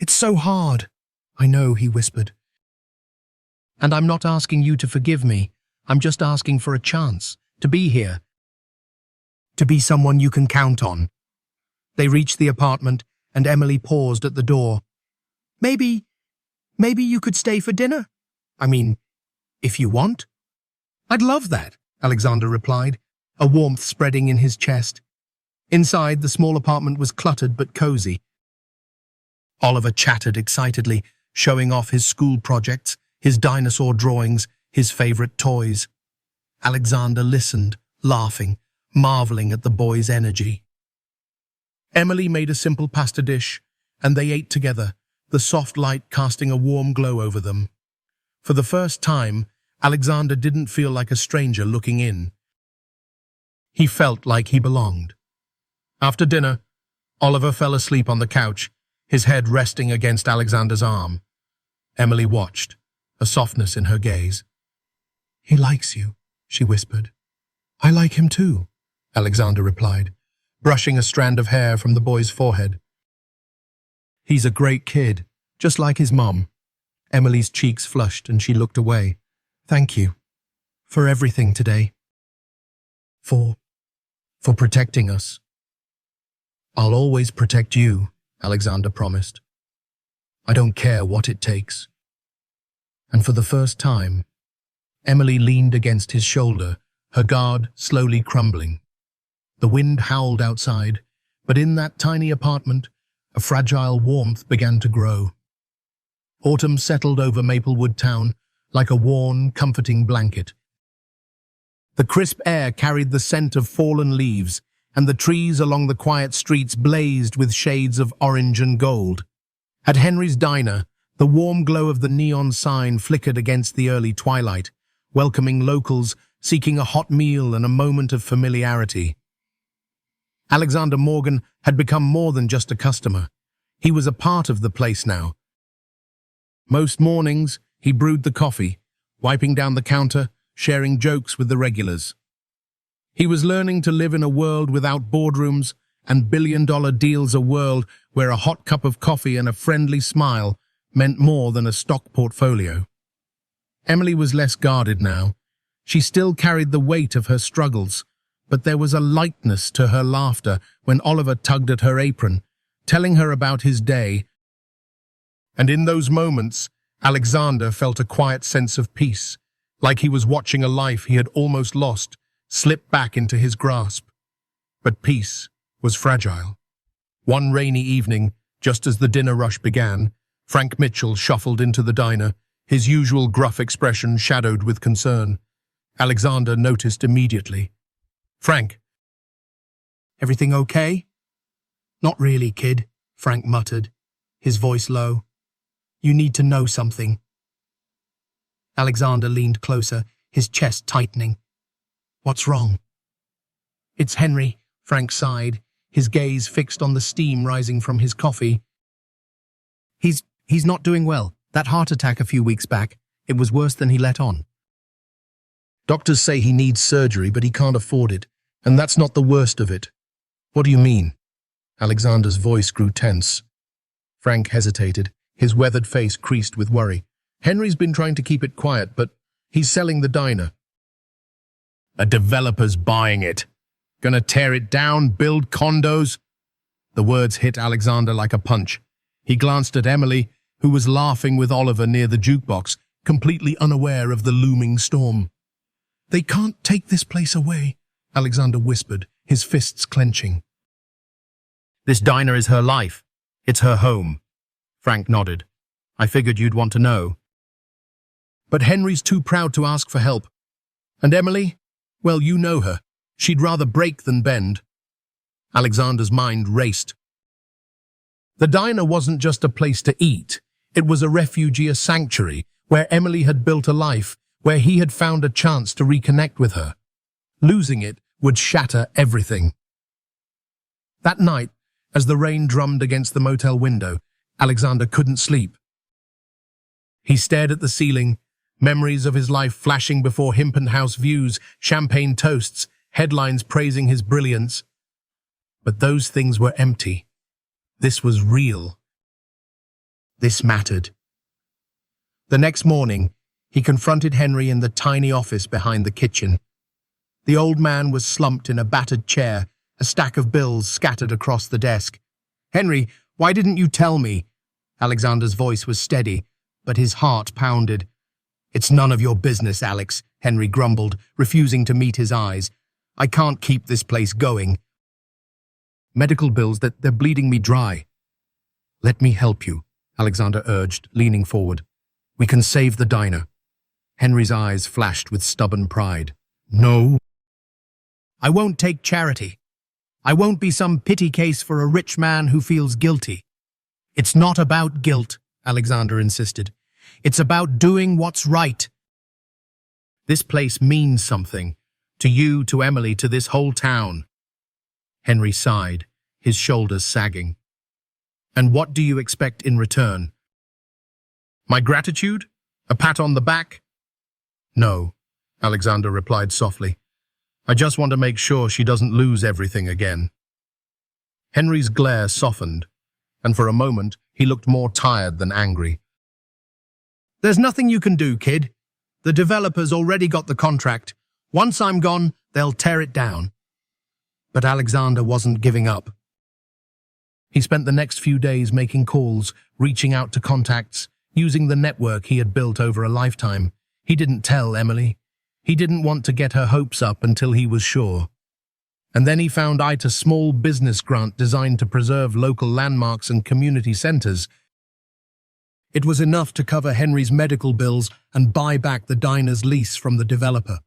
so hard. I know, he whispered. And I'm not asking you to forgive me. I'm just asking for a chance to be here. To be someone you can count on. They reached the apartment, and Emily paused at the door. Maybe you could stay for dinner? I mean, if you want. I'd love that, Alexander replied, a warmth spreading in his chest. Inside, the small apartment was cluttered but cozy. Oliver chattered excitedly, showing off his school projects, his dinosaur drawings, his favorite toys. Alexander listened, laughing, marveling at the boy's energy. Emily made a simple pasta dish, and they ate together, the soft light casting a warm glow over them. For the first time, Alexander didn't feel like a stranger looking in. He felt like he belonged. After dinner, Oliver fell asleep on the couch, his head resting against Alexander's arm. Emily watched, a softness in her gaze. He likes you, she whispered. I like him too, Alexander replied, brushing a strand of hair from the boy's forehead. He's a great kid, just like his mom. Emily's cheeks flushed and she looked away. Thank you. For everything today. For protecting us. I'll always protect you, Alexander promised. I don't care what it takes. And for the first time, Emily leaned against his shoulder, her guard slowly crumbling. The wind howled outside, but in that tiny apartment, a fragile warmth began to grow. Autumn settled over Maplewood town like a worn, comforting blanket. The crisp air carried the scent of fallen leaves, and the trees along the quiet streets blazed with shades of orange and gold. At Henry's diner, the warm glow of the neon sign flickered against the early twilight, welcoming locals seeking a hot meal and a moment of familiarity. Alexander Morgan had become more than just a customer. He was a part of the place now. Most mornings, he brewed the coffee, wiping down the counter, sharing jokes with the regulars. He was learning to live in a world without boardrooms and billion-dollar deals, a world where a hot cup of coffee and a friendly smile meant more than a stock portfolio. Emily was less guarded now. She still carried the weight of her struggles, but there was a lightness to her laughter when Oliver tugged at her apron, telling her about his day. And in those moments, Alexander felt a quiet sense of peace, like he was watching a life he had almost lost slip back into his grasp. But peace was fragile. One rainy evening, just as the dinner rush began, Frank Mitchell shuffled into the diner, his usual gruff expression shadowed with concern. Alexander noticed immediately. Frank. Everything okay? Not really, kid, Frank muttered, his voice low. You need to know something. Alexander leaned closer, his chest tightening. What's wrong? It's Henry, Frank sighed, his gaze fixed on the steam rising from his coffee. He's not doing well. That heart attack a few weeks back, it was worse than he let on. Doctors say he needs surgery, but he can't afford it, and that's not the worst of it. What do you mean? Alexander's voice grew tense. Frank hesitated, his weathered face creased with worry. Henry's been trying to keep it quiet, but he's selling the diner. A developer's buying it. Gonna tear it down, build condos? The words hit Alexander like a punch. He glanced at Emily, who was laughing with Oliver near the jukebox, completely unaware of the looming storm. They can't take this place away, Alexander whispered, his fists clenching. This diner is her life. It's her home. Frank nodded. I figured you'd want to know. But Henry's too proud to ask for help. And Emily? Well, you know her. She'd rather break than bend. Alexander's mind raced. The diner wasn't just a place to eat. It was a refugee, a sanctuary, where Emily had built a life, where he had found a chance to reconnect with her. Losing it would shatter everything. That night, as the rain drummed against the motel window, Alexander couldn't sleep. He stared at the ceiling, memories of his life flashing before him, penthouse views, champagne toasts, headlines praising his brilliance. But those things were empty. This was real. This mattered. The next morning, he confronted Henry in the tiny office behind the kitchen. The old man was slumped in a battered chair, a stack of bills scattered across the desk. "Henry, why didn't you tell me?" Alexander's voice was steady, but his heart pounded. "It's none of your business, Alex," Henry grumbled, refusing to meet his eyes. "I can't keep this place going. Medical bills, they're bleeding me dry." "Let me help you," Alexander urged, leaning forward. "We can save the diner." Henry's eyes flashed with stubborn pride. "No. I won't take charity. I won't be some pity case for a rich man who feels guilty." "It's not about guilt," Alexander insisted. "It's about doing what's right. This place means something. To you, to Emily, to this whole town." Henry sighed, his shoulders sagging. "And what do you expect in return? My gratitude? A pat on the back?" "No," Alexander replied softly. "I just want to make sure she doesn't lose everything again." Henry's glare softened, and for a moment he looked more tired than angry. "There's nothing you can do, kid. The developer's already got the contract. Once I'm gone, they'll tear it down." But Alexander wasn't giving up. He spent the next few days making calls, reaching out to contacts, using the network he had built over a lifetime. He didn't tell Emily. He didn't want to get her hopes up until he was sure. And then he found a small business grant designed to preserve local landmarks and community centers. It was enough to cover Henry's medical bills and buy back the diner's lease from the developer.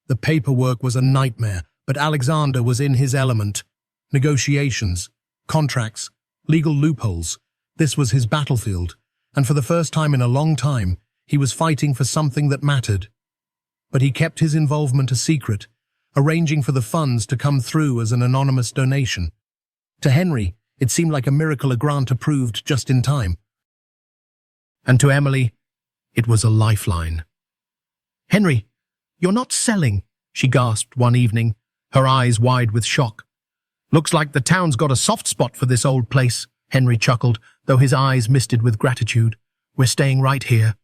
The paperwork was a nightmare, but Alexander was in his element. Negotiations, contracts, legal loopholes. This was his battlefield, and for the first time in a long time, he was fighting for something that mattered. But he kept his involvement a secret, arranging for the funds to come through as an anonymous donation. To Henry, it seemed like a miracle, a grant approved just in time. And to Emily, it was a lifeline. "Henry, you're not selling," she gasped one evening, her eyes wide with shock. "Looks like the town's got a soft spot for this old place," Henry chuckled, though his eyes misted with gratitude. "We're staying right here."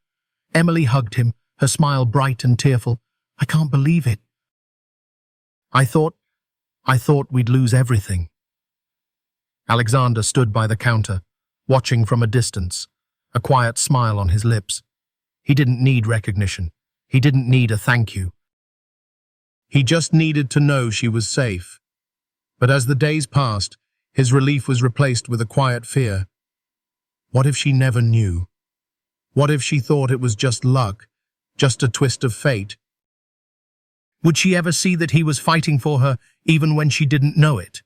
Emily hugged him, her smile bright and tearful. "I can't believe it. I thought we'd lose everything." Alexander stood by the counter, watching from a distance, a quiet smile on his lips. He didn't need recognition. He didn't need a thank you. He just needed to know she was safe. But as the days passed, his relief was replaced with a quiet fear. What if she never knew? What if she thought it was just luck, just a twist of fate? Would she ever see that he was fighting for her, even when she didn't know it?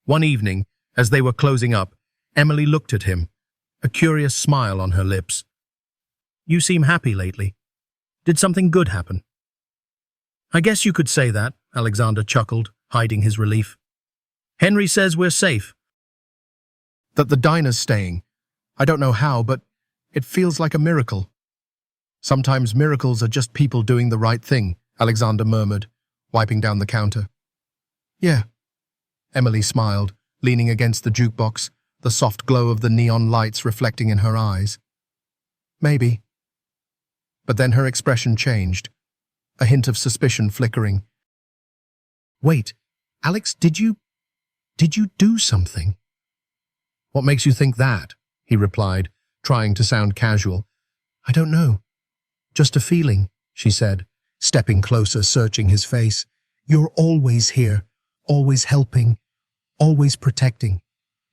One evening, as they were closing up, Emily looked at him, a curious smile on her lips. "You seem happy lately. Did something good happen?" "I guess you could say that," Alexander chuckled, hiding his relief. "Henry says we're safe. That the diner's staying. I don't know how, but it feels like a miracle." "Sometimes miracles are just people doing the right thing," Alexander murmured, wiping down the counter. "Yeah." Emily smiled, leaning against the jukebox, the soft glow of the neon lights reflecting in her eyes. "Maybe." But then her expression changed, a hint of suspicion flickering. "Wait, Alex, did you do something?" "What makes you think that?" he replied, trying to sound casual. "I don't know. Just a feeling," she said, stepping closer, searching his face. "You're always here, always helping, always protecting."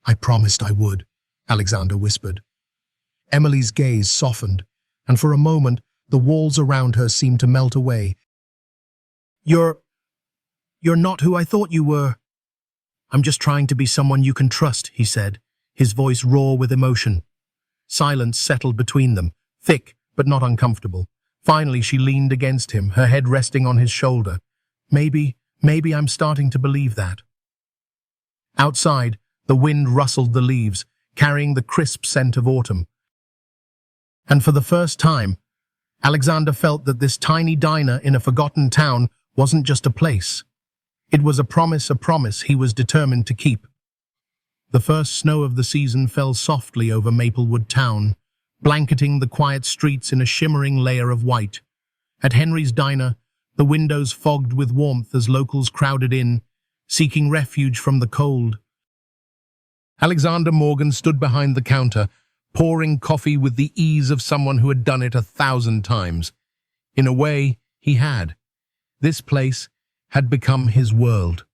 "I promised I would," Alexander whispered. Emily's gaze softened, and for a moment the walls around her seemed to melt away. You're not who I thought you were." I'm just trying to be someone you can trust, he said, his voice raw with emotion. Silence settled between them, thick but not uncomfortable. Finally, she leaned against him, her head resting on his shoulder. Maybe I'm starting to believe that. Outside, the wind rustled the leaves, carrying the crisp scent of autumn. And for the first time, Alexander felt that this tiny diner in a forgotten town wasn't just a place. It was a promise he was determined to keep. The first snow of the season fell softly over Maplewood town, blanketing the quiet streets in a shimmering layer of white. At Henry's diner, the windows fogged with warmth as locals crowded in, seeking refuge from the cold. Alexander Morgan stood behind the counter, pouring coffee with the ease of someone who had done it 1,000 times. In a way, he had. This place had become his world.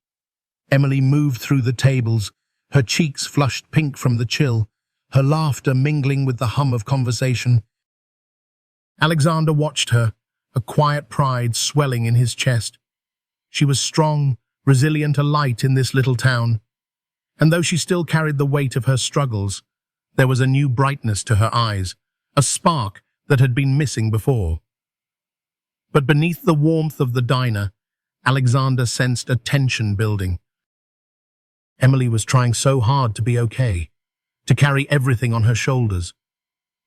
Emily moved through the tables, her cheeks flushed pink from the chill, her laughter mingling with the hum of conversation. Alexander watched her, a quiet pride swelling in his chest. She was strong, resilient, a light in this little town. And though she still carried the weight of her struggles, there was a new brightness to her eyes, a spark that had been missing before. But beneath the warmth of the diner, Alexander sensed a tension building. Emily was trying so hard to be okay, to carry everything on her shoulders.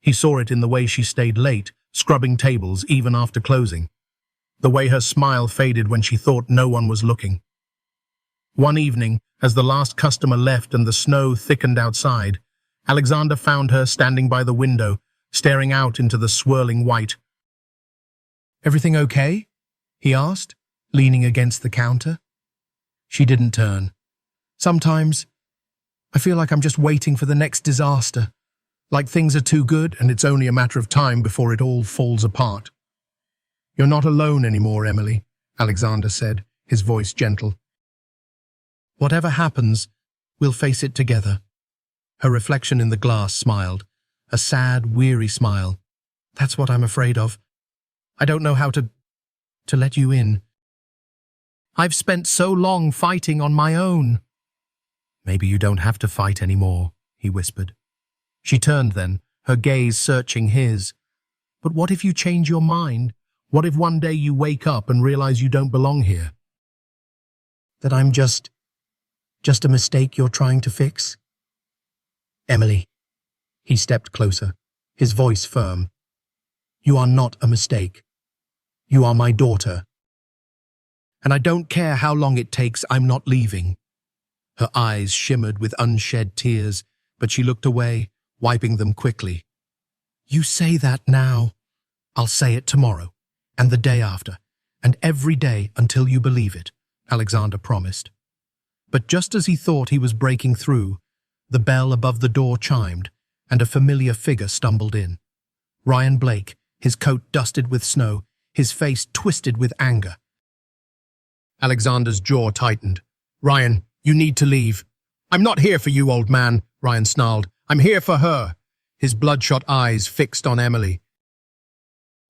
He saw it in the way she stayed late, scrubbing tables even after closing, the way her smile faded when she thought no one was looking. One evening, as the last customer left and the snow thickened outside, Alexander found her standing by the window, staring out into the swirling white. "Everything okay?" he asked, leaning against the counter. She didn't turn. "Sometimes I feel like I'm just waiting for the next disaster, like things are too good and it's only a matter of time before it all falls apart." "You're not alone anymore, Emily," Alexander said, his voice gentle. "Whatever happens, we'll face it together." Her reflection in the glass smiled, a sad, weary smile. "That's what I'm afraid of. I don't know how to let you in. I've spent so long fighting on my own." "Maybe you don't have to fight anymore," he whispered. She turned then, her gaze searching his. "But what if you change your mind? What if one day you wake up and realize you don't belong here? That I'm just a mistake you're trying to fix?" "Emily." He stepped closer, his voice firm. "You are not a mistake. You are my daughter. And I don't care how long it takes, I'm not leaving." Her eyes shimmered with unshed tears, but she looked away, wiping them quickly. "You say that now. I'll say it tomorrow, and the day after, and every day until you believe it," Alexander promised. But just as he thought he was breaking through, the bell above the door chimed, and a familiar figure stumbled in. Ryan Blake, his coat dusted with snow, his face twisted with anger. Alexander's jaw tightened. "Ryan, you need to leave." "I'm not here for you, old man," Ryan snarled. "I'm here for her," his bloodshot eyes fixed on Emily.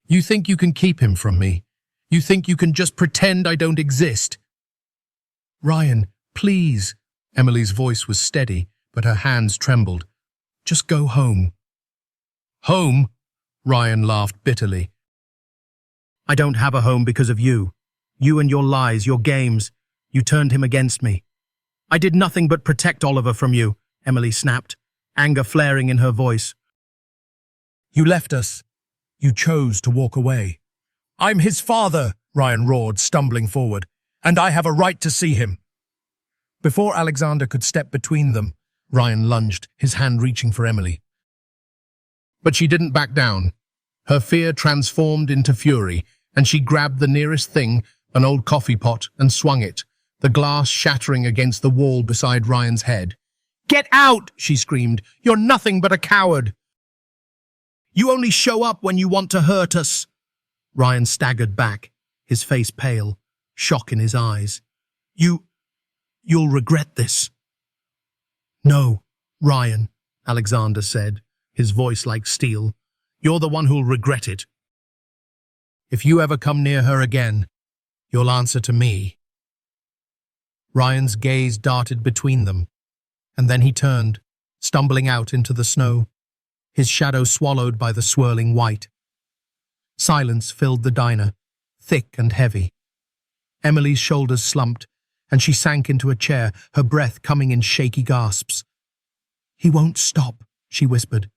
"You think you can keep him from me? You think you can just pretend I don't exist?" "Ryan, please." Emily's voice was steady, but her hands trembled. "Just go home." "Home?" Ryan laughed bitterly. "I don't have a home because of you. You and your lies, your games. You turned him against me." "I did nothing but protect Oliver from you," Emily snapped, anger flaring in her voice. "You left us. You chose to walk away." "I'm his father," Ryan roared, stumbling forward, "and I have a right to see him." Before Alexander could step between them, Ryan lunged, his hand reaching for Emily. But she didn't back down. Her fear transformed into fury, and she grabbed the nearest thing, an old coffee pot, and swung it, the glass shattering against the wall beside Ryan's head. "Get out!" she screamed. "You're nothing but a coward. You only show up when you want to hurt us." Ryan staggered back, his face pale, shock in his eyes. You'll regret this." "No, Ryan," Alexander said, his voice like steel. "You're the one who'll regret it. If you ever come near her again, you'll answer to me." Ryan's gaze darted between them, and then he turned, stumbling out into the snow, his shadow swallowed by the swirling white. Silence filled the diner, thick and heavy. Emily's shoulders slumped, and she sank into a chair, her breath coming in shaky gasps. "He won't stop," she whispered.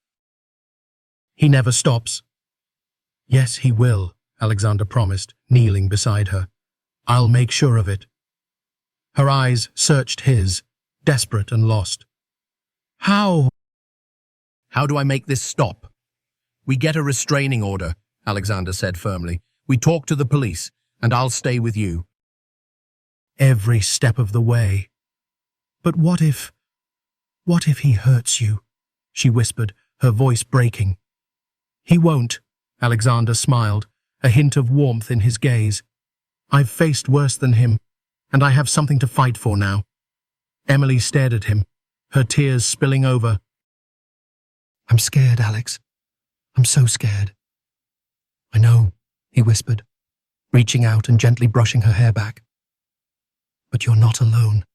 "He never stops." "Yes, he will," Alexander promised, kneeling beside her. "I'll make sure of it." Her eyes searched his, desperate and lost. How do I make this stop?" "We get a restraining order," Alexander said firmly. "We talk to the police, and I'll stay with you." "Every step of the way." "But what if he hurts you?" she whispered, her voice breaking. "He won't," Alexander smiled, a hint of warmth in his gaze. "I've faced worse than him, and I have something to fight for now." Emily stared at him, her tears spilling over. "I'm scared, Alex. I'm so scared." "I know," he whispered, reaching out and gently brushing her hair back. "But you're not alone."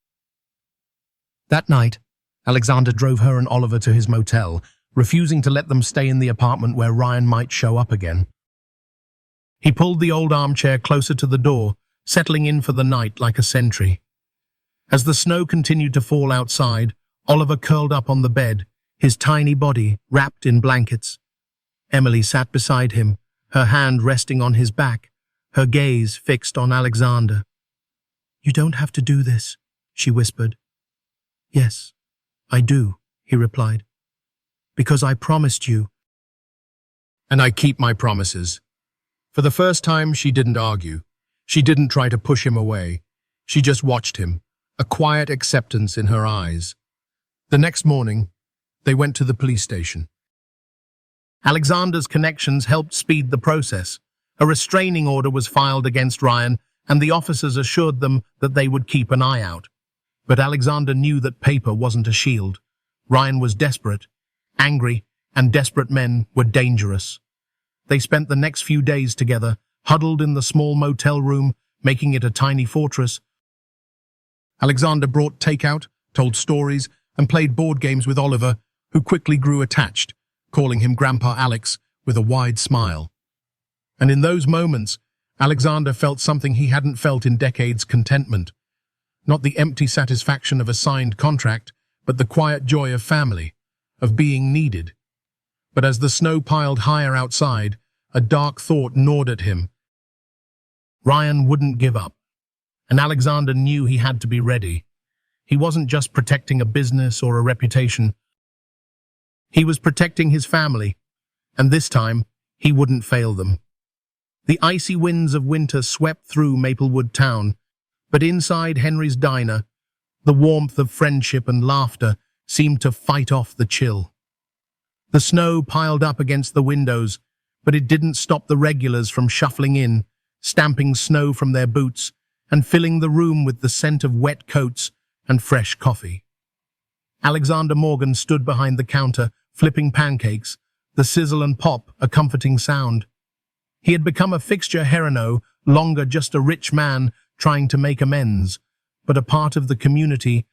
That night, Alexander drove her and Oliver to his motel, refusing to let them stay in the apartment where Ryan might show up again. He pulled the old armchair closer to the door, settling in for the night like a sentry. As the snow continued to fall outside, Oliver curled up on the bed, his tiny body wrapped in blankets. Emily sat beside him, her hand resting on his back, her gaze fixed on Alexander. "You don't have to do this," she whispered. "Yes, I do," he replied. "Because I promised you." "And I keep my promises." For the first time, she didn't argue. She didn't try to push him away. She just watched him, a quiet acceptance in her eyes. The next morning, they went to the police station. Alexander's connections helped speed the process. A restraining order was filed against Ryan, and the officers assured them that they would keep an eye out. But Alexander knew that paper wasn't a shield. Ryan was desperate, angry, and desperate men were dangerous. They spent the next few days together, huddled in the small motel room, making it a tiny fortress. Alexander brought takeout, told stories, and played board games with Oliver, who quickly grew attached, calling him Grandpa Alex with a wide smile. And in those moments, Alexander felt something he hadn't felt in decades: contentment. Not the empty satisfaction of a signed contract, but the quiet joy of family, of being needed. But as the snow piled higher outside, a dark thought gnawed at him. Ryan wouldn't give up, and Alexander knew he had to be ready. He wasn't just protecting a business or a reputation. He was protecting his family, and this time, he wouldn't fail them. The icy winds of winter swept through Maplewood town, but inside Henry's diner, the warmth of friendship and laughter seemed to fight off the chill. The snow piled up against the windows, but it didn't stop the regulars from shuffling in, stamping snow from their boots, and filling the room with the scent of wet coats and fresh coffee. Alexander Morgan stood behind the counter, flipping pancakes, the sizzle and pop a comforting sound. He had become a fixture here, no longer just a rich man trying to make amends, but a part of the community.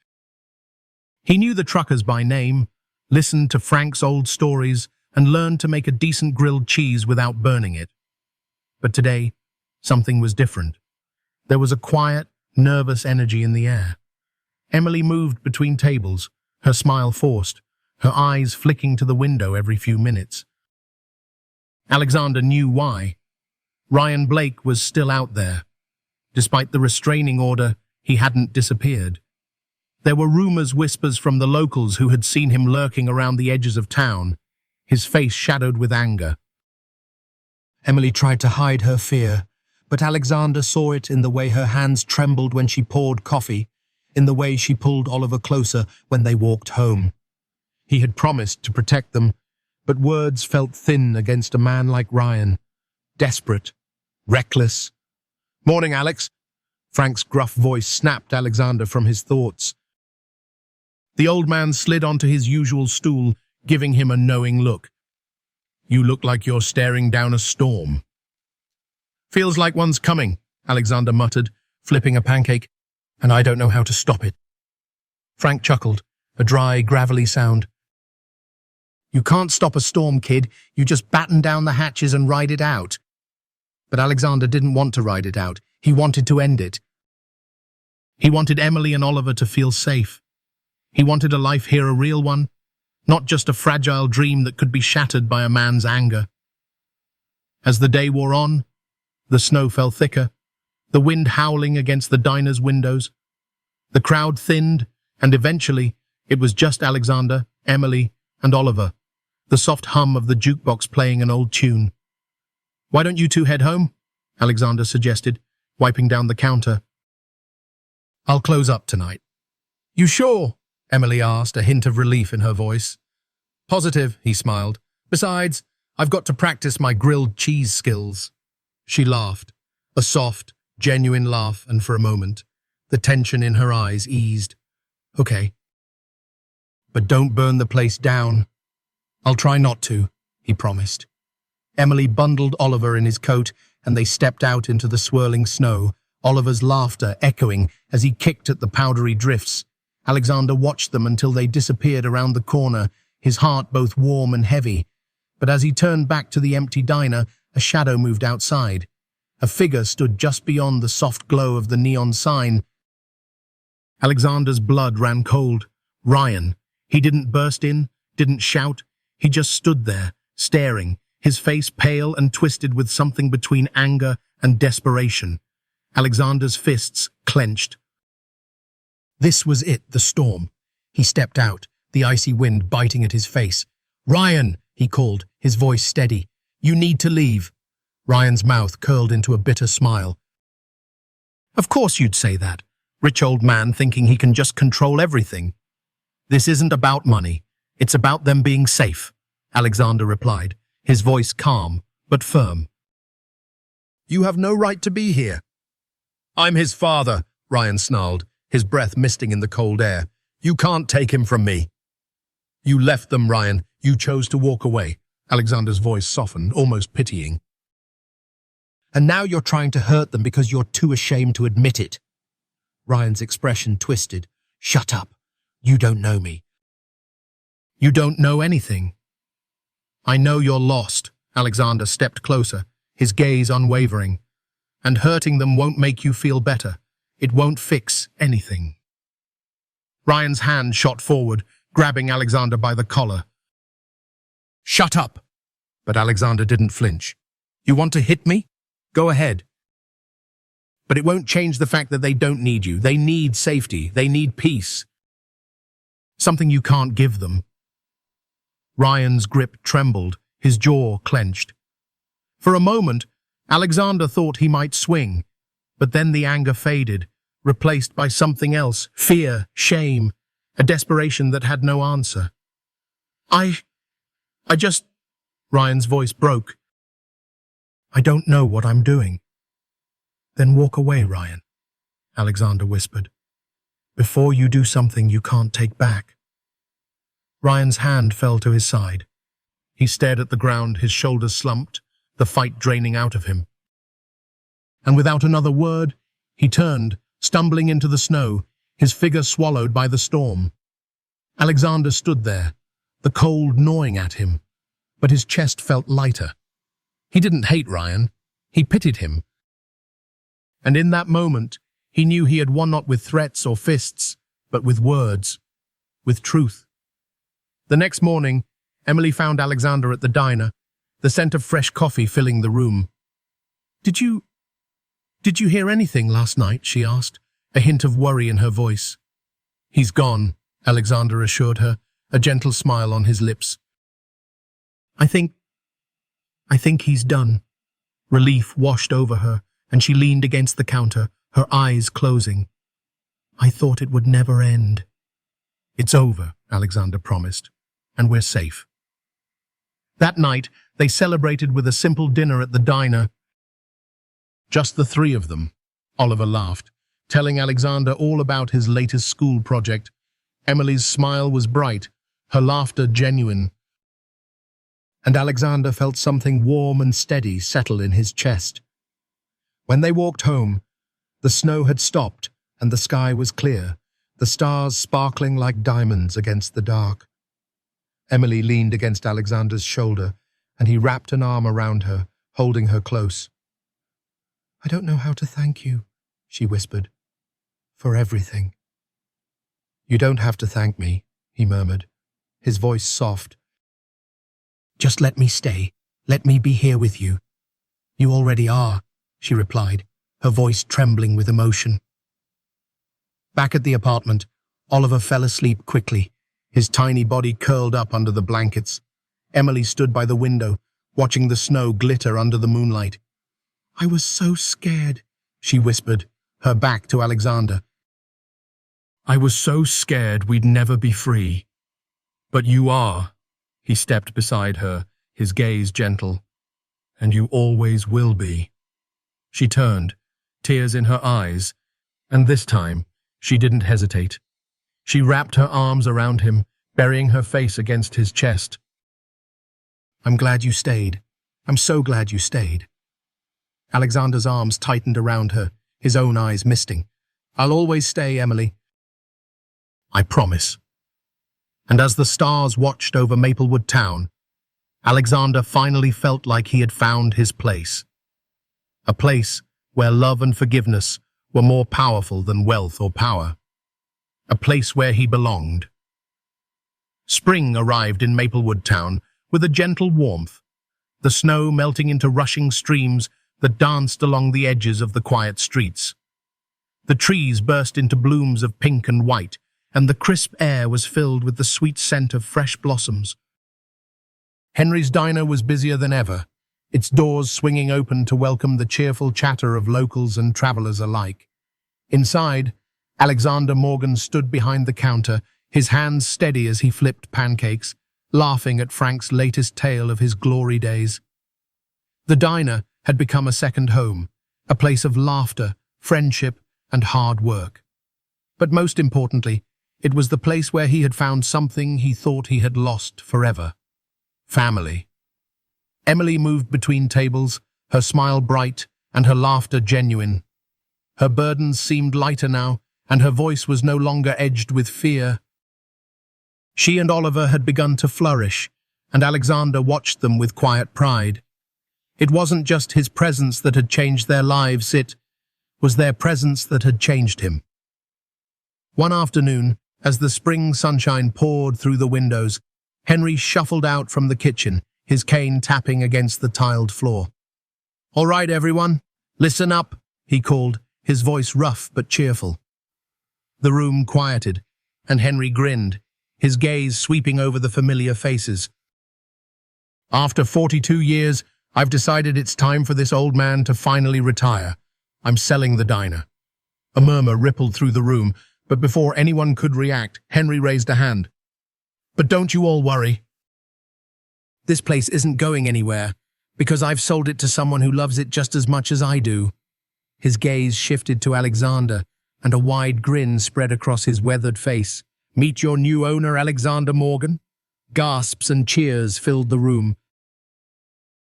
He knew the truckers by name, listened to Frank's old stories, and learned to make a decent grilled cheese without burning it. But today, something was different. There was a quiet, nervous energy in the air. Emily moved between tables, her smile forced, her eyes flicking to the window every few minutes. Alexander knew why. Ryan Blake was still out there. Despite the restraining order, he hadn't disappeared. There were rumors, whispers from the locals who had seen him lurking around the edges of town, his face shadowed with anger. Emily tried to hide her fear, but Alexander saw it in the way her hands trembled when she poured coffee, in the way she pulled Oliver closer when they walked home. He had promised to protect them, but words felt thin against a man like Ryan. Desperate, reckless. "Morning, Alex." Frank's gruff voice snapped Alexander from his thoughts. The old man slid onto his usual stool, giving him a knowing look. "You look like you're staring down a storm." "Feels like one's coming," Alexander muttered, flipping a pancake. and I don't know how to stop it. Frank chuckled, a dry, gravelly sound. You can't stop a storm, kid. You just batten down the hatches and ride it out. But Alexander didn't want to ride it out. He wanted to end it. He wanted Emily and Oliver to feel safe. He wanted a life here, a real one, not just a fragile dream that could be shattered by a man's anger. As the day wore on, the snow fell thicker, the wind howling against the diner's windows. The crowd thinned, and eventually it was just Alexander, Emily, and Oliver, the soft hum of the jukebox playing an old tune. Why don't you two head home? Alexander suggested, wiping down the counter. I'll close up tonight. You sure? Emily asked, a hint of relief in her voice. Positive, he smiled. Besides, I've got to practice my grilled cheese skills. She laughed, a soft, genuine laugh, and for a moment, the tension in her eyes eased. Okay. But don't burn the place down. I'll try not to, he promised. Emily bundled Oliver in his coat, and they stepped out into the swirling snow, Oliver's laughter echoing as he kicked at the powdery drifts. Alexander watched them until they disappeared around the corner, his heart both warm and heavy. But as he turned back to the empty diner, a shadow moved outside. A figure stood just beyond the soft glow of the neon sign. Alexander's blood ran cold. Ryan. He didn't burst in, didn't shout. He just stood there, staring, his face pale and twisted with something between anger and desperation. Alexander's fists clenched. This was it, the storm. He stepped out, the icy wind biting at his face. Ryan, he called, his voice steady. You need to leave. Ryan's mouth curled into a bitter smile. Of course you'd say that. Rich old man thinking he can just control everything. This isn't about money. It's about them being safe, Alexander replied, his voice calm but firm. You have no right to be here. I'm his father, Ryan snarled, his breath misting in the cold air. You can't take him from me. You left them, Ryan. You chose to walk away. Alexander's voice softened, almost pitying. And now you're trying to hurt them because you're too ashamed to admit it. Ryan's expression twisted. Shut up. You don't know me. You don't know anything. I know you're lost. Alexander stepped closer, his gaze unwavering. And hurting them won't make you feel better. It won't fix anything. Ryan's hand shot forward, grabbing Alexander by the collar. Shut up! But Alexander didn't flinch. You want to hit me? Go ahead. But it won't change the fact that they don't need you. They need safety. They need peace. Something you can't give them. Ryan's grip trembled, his jaw clenched. For a moment, Alexander thought he might swing, but then the anger faded, replaced by something else, fear, shame, a desperation that had no answer. I just... Ryan's voice broke. I don't know what I'm doing. Then walk away, Ryan, Alexander whispered, before you do something you can't take back. Ryan's hand fell to his side. He stared at the ground, his shoulders slumped, the fight draining out of him. And without another word, he turned, stumbling into the snow, his figure swallowed by the storm. Alexander stood there, the cold gnawing at him, but his chest felt lighter. He didn't hate Ryan. He pitied him. And in that moment, he knew he had won not with threats or fists, but with words, with truth. The next morning, Emily found Alexander at the diner, the scent of fresh coffee filling the room. Did you hear anything last night? She asked, a hint of worry in her voice. He's gone, Alexander assured her, a gentle smile on his lips. I think he's done. Relief washed over her, and she leaned against the counter, her eyes closing. I thought it would never end. It's over, Alexander promised, and we're safe. That night, they celebrated with a simple dinner at the diner. Just the three of them. Oliver laughed, telling Alexander all about his latest school project. Emily's smile was bright, her laughter genuine. And Alexander felt something warm and steady settle in his chest. When they walked home, the snow had stopped, and the sky was clear, the stars sparkling like diamonds against the dark. Emily leaned against Alexander's shoulder, and he wrapped an arm around her, holding her close. "I don't know how to thank you," she whispered, "for everything." "You don't have to thank me," he murmured, his voice soft. "Just let me stay. Let me be here with you." "You already are," she replied, her voice trembling with emotion. Back at the apartment, Oliver fell asleep quickly, his tiny body curled up under the blankets. Emily stood by the window, watching the snow glitter under the moonlight. "I was so scared," she whispered, her back to Alexander. "I was so scared we'd never be free. But you are." He stepped beside her, his gaze gentle. "And you always will be." She turned, tears in her eyes, and this time she didn't hesitate. She wrapped her arms around him, burying her face against his chest. "I'm glad you stayed. I'm so glad you stayed." Alexander's arms tightened around her, his own eyes misting. "I'll always stay, Emily. I promise." And as the stars watched over Maplewood Town, Alexander finally felt like he had found his place. A place where love and forgiveness were more powerful than wealth or power. A place where he belonged. Spring arrived in Maplewood Town with a gentle warmth, the snow melting into rushing streams that danced along the edges of the quiet streets. The trees burst into blooms of pink and white, and the crisp air was filled with the sweet scent of fresh blossoms. Henry's diner was busier than ever, its doors swinging open to welcome the cheerful chatter of locals and travelers alike. Inside, Alexander Morgan stood behind the counter, his hands steady as he flipped pancakes, laughing at Frank's latest tale of his glory days. The diner had become a second home, a place of laughter, friendship, and hard work. But most importantly, it was the place where he had found something he thought he had lost forever. Family. Emily moved between tables, her smile bright and her laughter genuine. Her burdens seemed lighter now, and her voice was no longer edged with fear. She and Oliver had begun to flourish, and Alexander watched them with quiet pride. It wasn't just his presence that had changed their lives, it was their presence that had changed him. One afternoon, as the spring sunshine poured through the windows, Henry shuffled out from the kitchen, his cane tapping against the tiled floor. "All right, everyone, listen up," he called, his voice rough but cheerful. The room quieted, and Henry grinned, his gaze sweeping over the familiar faces. "After 42 years, I've decided it's time for this old man to finally retire. I'm selling the diner." A murmur rippled through the room, but before anyone could react, Henry raised a hand. "But don't you all worry. This place isn't going anywhere, because I've sold it to someone who loves it just as much as I do." His gaze shifted to Alexander, and a wide grin spread across his weathered face. "Meet your new owner, Alexander Morgan." Gasps and cheers filled the room.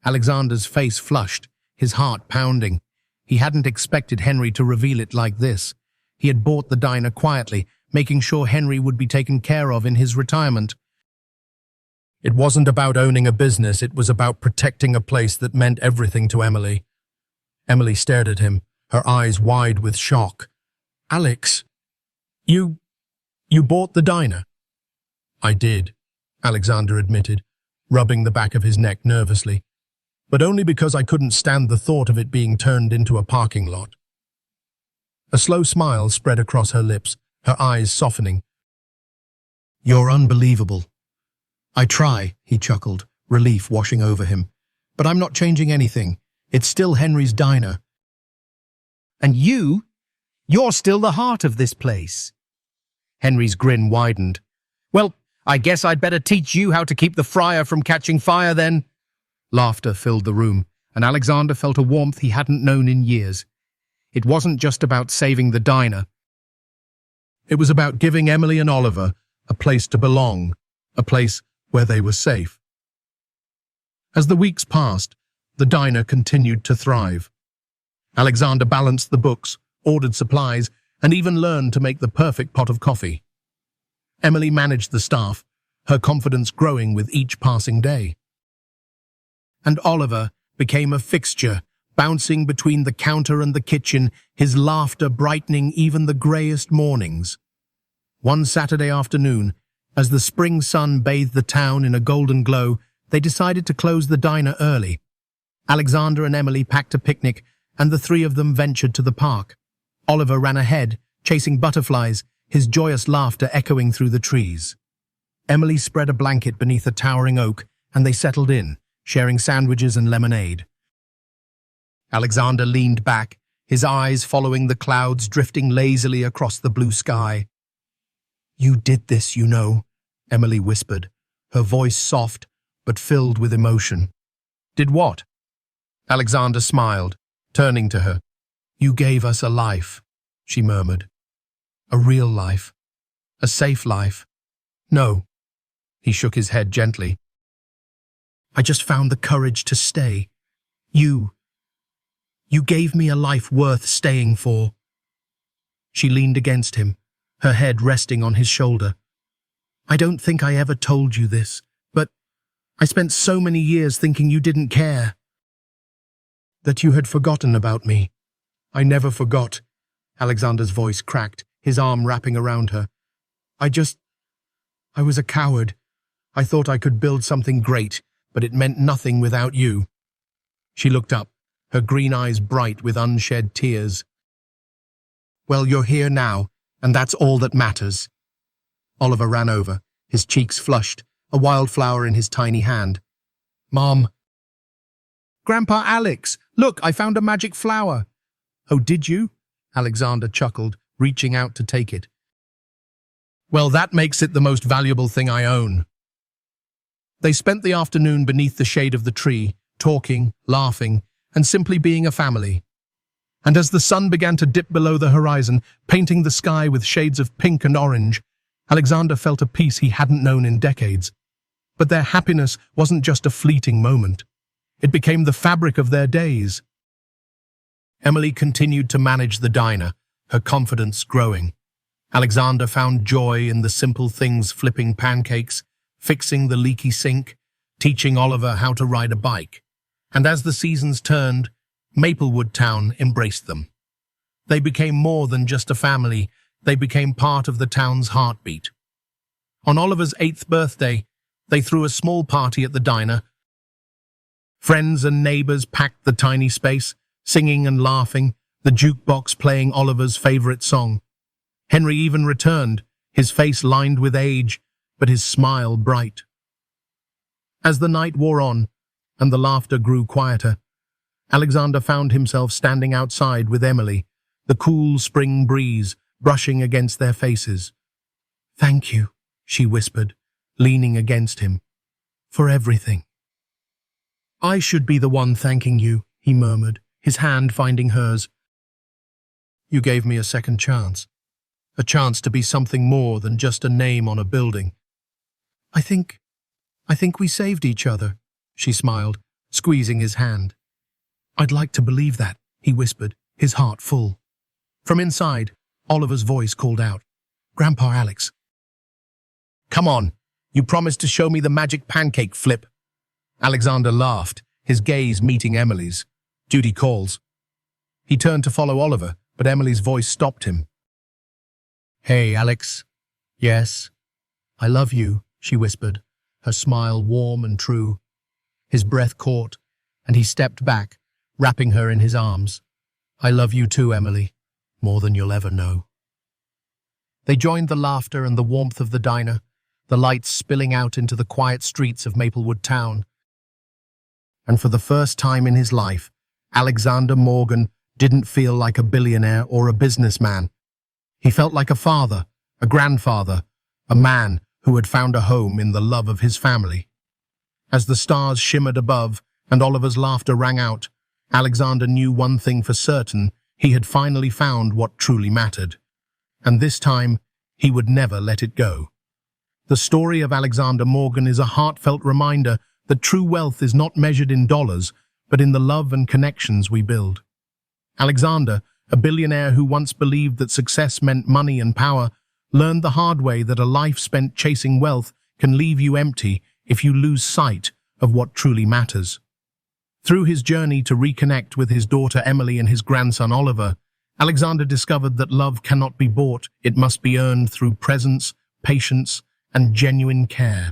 Alexander's face flushed, his heart pounding. He hadn't expected Henry to reveal it like this. He had bought the diner quietly, making sure Henry would be taken care of in his retirement. It wasn't about owning a business, it was about protecting a place that meant everything to Emily. Emily stared at him, her eyes wide with shock. "Alex, you bought the diner?" "I did," Alexander admitted, rubbing the back of his neck nervously. "But only because I couldn't stand the thought of it being turned into a parking lot." A slow smile spread across her lips, her eyes softening. "You're unbelievable." "I try," he chuckled, relief washing over him. "But I'm not changing anything. It's still Henry's diner." "And you're still the heart of this place." Henry's grin widened. "Well, I guess I'd better teach you how to keep the fryer from catching fire then." Laughter filled the room, and Alexander felt a warmth he hadn't known in years. It wasn't just about saving the diner. It was about giving Emily and Oliver a place to belong, a place where they were safe. As the weeks passed, the diner continued to thrive. Alexander balanced the books, ordered supplies, and even learned to make the perfect pot of coffee. Emily managed the staff, her confidence growing with each passing day. And Oliver became a fixture, bouncing between the counter and the kitchen, his laughter brightening even the greyest mornings. One Saturday afternoon, as the spring sun bathed the town in a golden glow, they decided to close the diner early. Alexander and Emily packed a picnic, and the three of them ventured to the park. Oliver ran ahead, chasing butterflies, his joyous laughter echoing through the trees. Emily spread a blanket beneath a towering oak, and they settled in, sharing sandwiches and lemonade. Alexander leaned back, his eyes following the clouds drifting lazily across the blue sky. "You did this, you know," Emily whispered, her voice soft but filled with emotion. "Did what?" Alexander smiled, turning to her. "You gave us a life," she murmured. "A real life. A safe life." "No." He shook his head gently. "I just found the courage to stay. You gave me a life worth staying for." She leaned against him, her head resting on his shoulder. "I don't think I ever told you this, but I spent so many years thinking you didn't care. That you had forgotten about me." "I never forgot." Alexander's voice cracked, his arm wrapping around her. I was a coward. I thought I could build something great, but it meant nothing without you." She looked up, her green eyes bright with unshed tears. "Well, you're here now, and that's all that matters." Oliver ran over, his cheeks flushed, a wildflower in his tiny hand. "Mom." "Grandpa Alex, look, I found a magic flower." "Oh, did you?" Alexander chuckled, reaching out to take it. "Well, that makes it the most valuable thing I own." They spent the afternoon beneath the shade of the tree, talking, laughing, and simply being a family. And as the sun began to dip below the horizon, painting the sky with shades of pink and orange, Alexander felt a peace he hadn't known in decades. But their happiness wasn't just a fleeting moment. It became the fabric of their days. Emily continued to manage the diner, her confidence growing. Alexander found joy in the simple things, flipping pancakes, fixing the leaky sink, teaching Oliver how to ride a bike. And as the seasons turned, Maplewood Town embraced them. They became more than just a family, they became part of the town's heartbeat. On Oliver's 8th birthday, they threw a small party at the diner. Friends and neighbors packed the tiny space, singing and laughing, the jukebox playing Oliver's favorite song. Henry even returned, his face lined with age, but his smile bright. As the night wore on, and the laughter grew quieter, Alexander found himself standing outside with Emily, the cool spring breeze brushing against their faces. "Thank you," she whispered, leaning against him, "for everything." "I should be the one thanking you," he murmured, his hand finding hers. "You gave me a second chance. A chance to be something more than just a name on a building." I think we saved each other," she smiled, squeezing his hand. "I'd like to believe that," he whispered, his heart full. From inside, Oliver's voice called out, "Grandpa Alex." "Come on, you promised to show me the magic pancake flip." Alexander laughed, his gaze meeting Emily's. "Duty calls." He turned to follow Oliver, but Emily's voice stopped him. "Hey, Alex." "Yes." "I love you," she whispered, her smile warm and true. His breath caught, and he stepped back, wrapping her in his arms. "I love you too, Emily, more than you'll ever know." They joined the laughter and the warmth of the diner, the lights spilling out into the quiet streets of Maplewood Town. And for the first time in his life, Alexander Morgan didn't feel like a billionaire or a businessman. He felt like a father, a grandfather, a man who had found a home in the love of his family. As the stars shimmered above and Oliver's laughter rang out, Alexander knew one thing for certain: he had finally found what truly mattered. And this time, he would never let it go. The story of Alexander Morgan is a heartfelt reminder that true wealth is not measured in dollars, but in the love and connections we build. Alexander, A billionaire who once believed that success meant money and power learned the hard way that a life spent chasing wealth can leave you empty if you lose sight of what truly matters. Through his journey to reconnect with his daughter Emily and his grandson Oliver, Alexander discovered that love cannot be bought, it must be earned through presence, patience, and genuine care.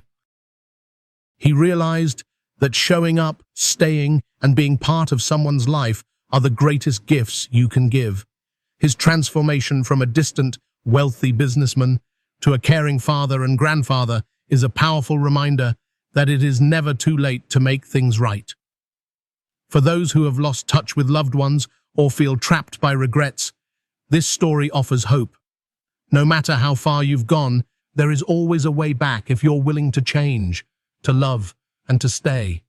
He realized that showing up, staying, and being part of someone's life are the greatest gifts you can give. His transformation from a distant, wealthy businessman to a caring father and grandfather is a powerful reminder that it is never too late to make things right. For those who have lost touch with loved ones or feel trapped by regrets, this story offers hope. No matter how far you've gone, there is always a way back if you're willing to change, to love, and to stay.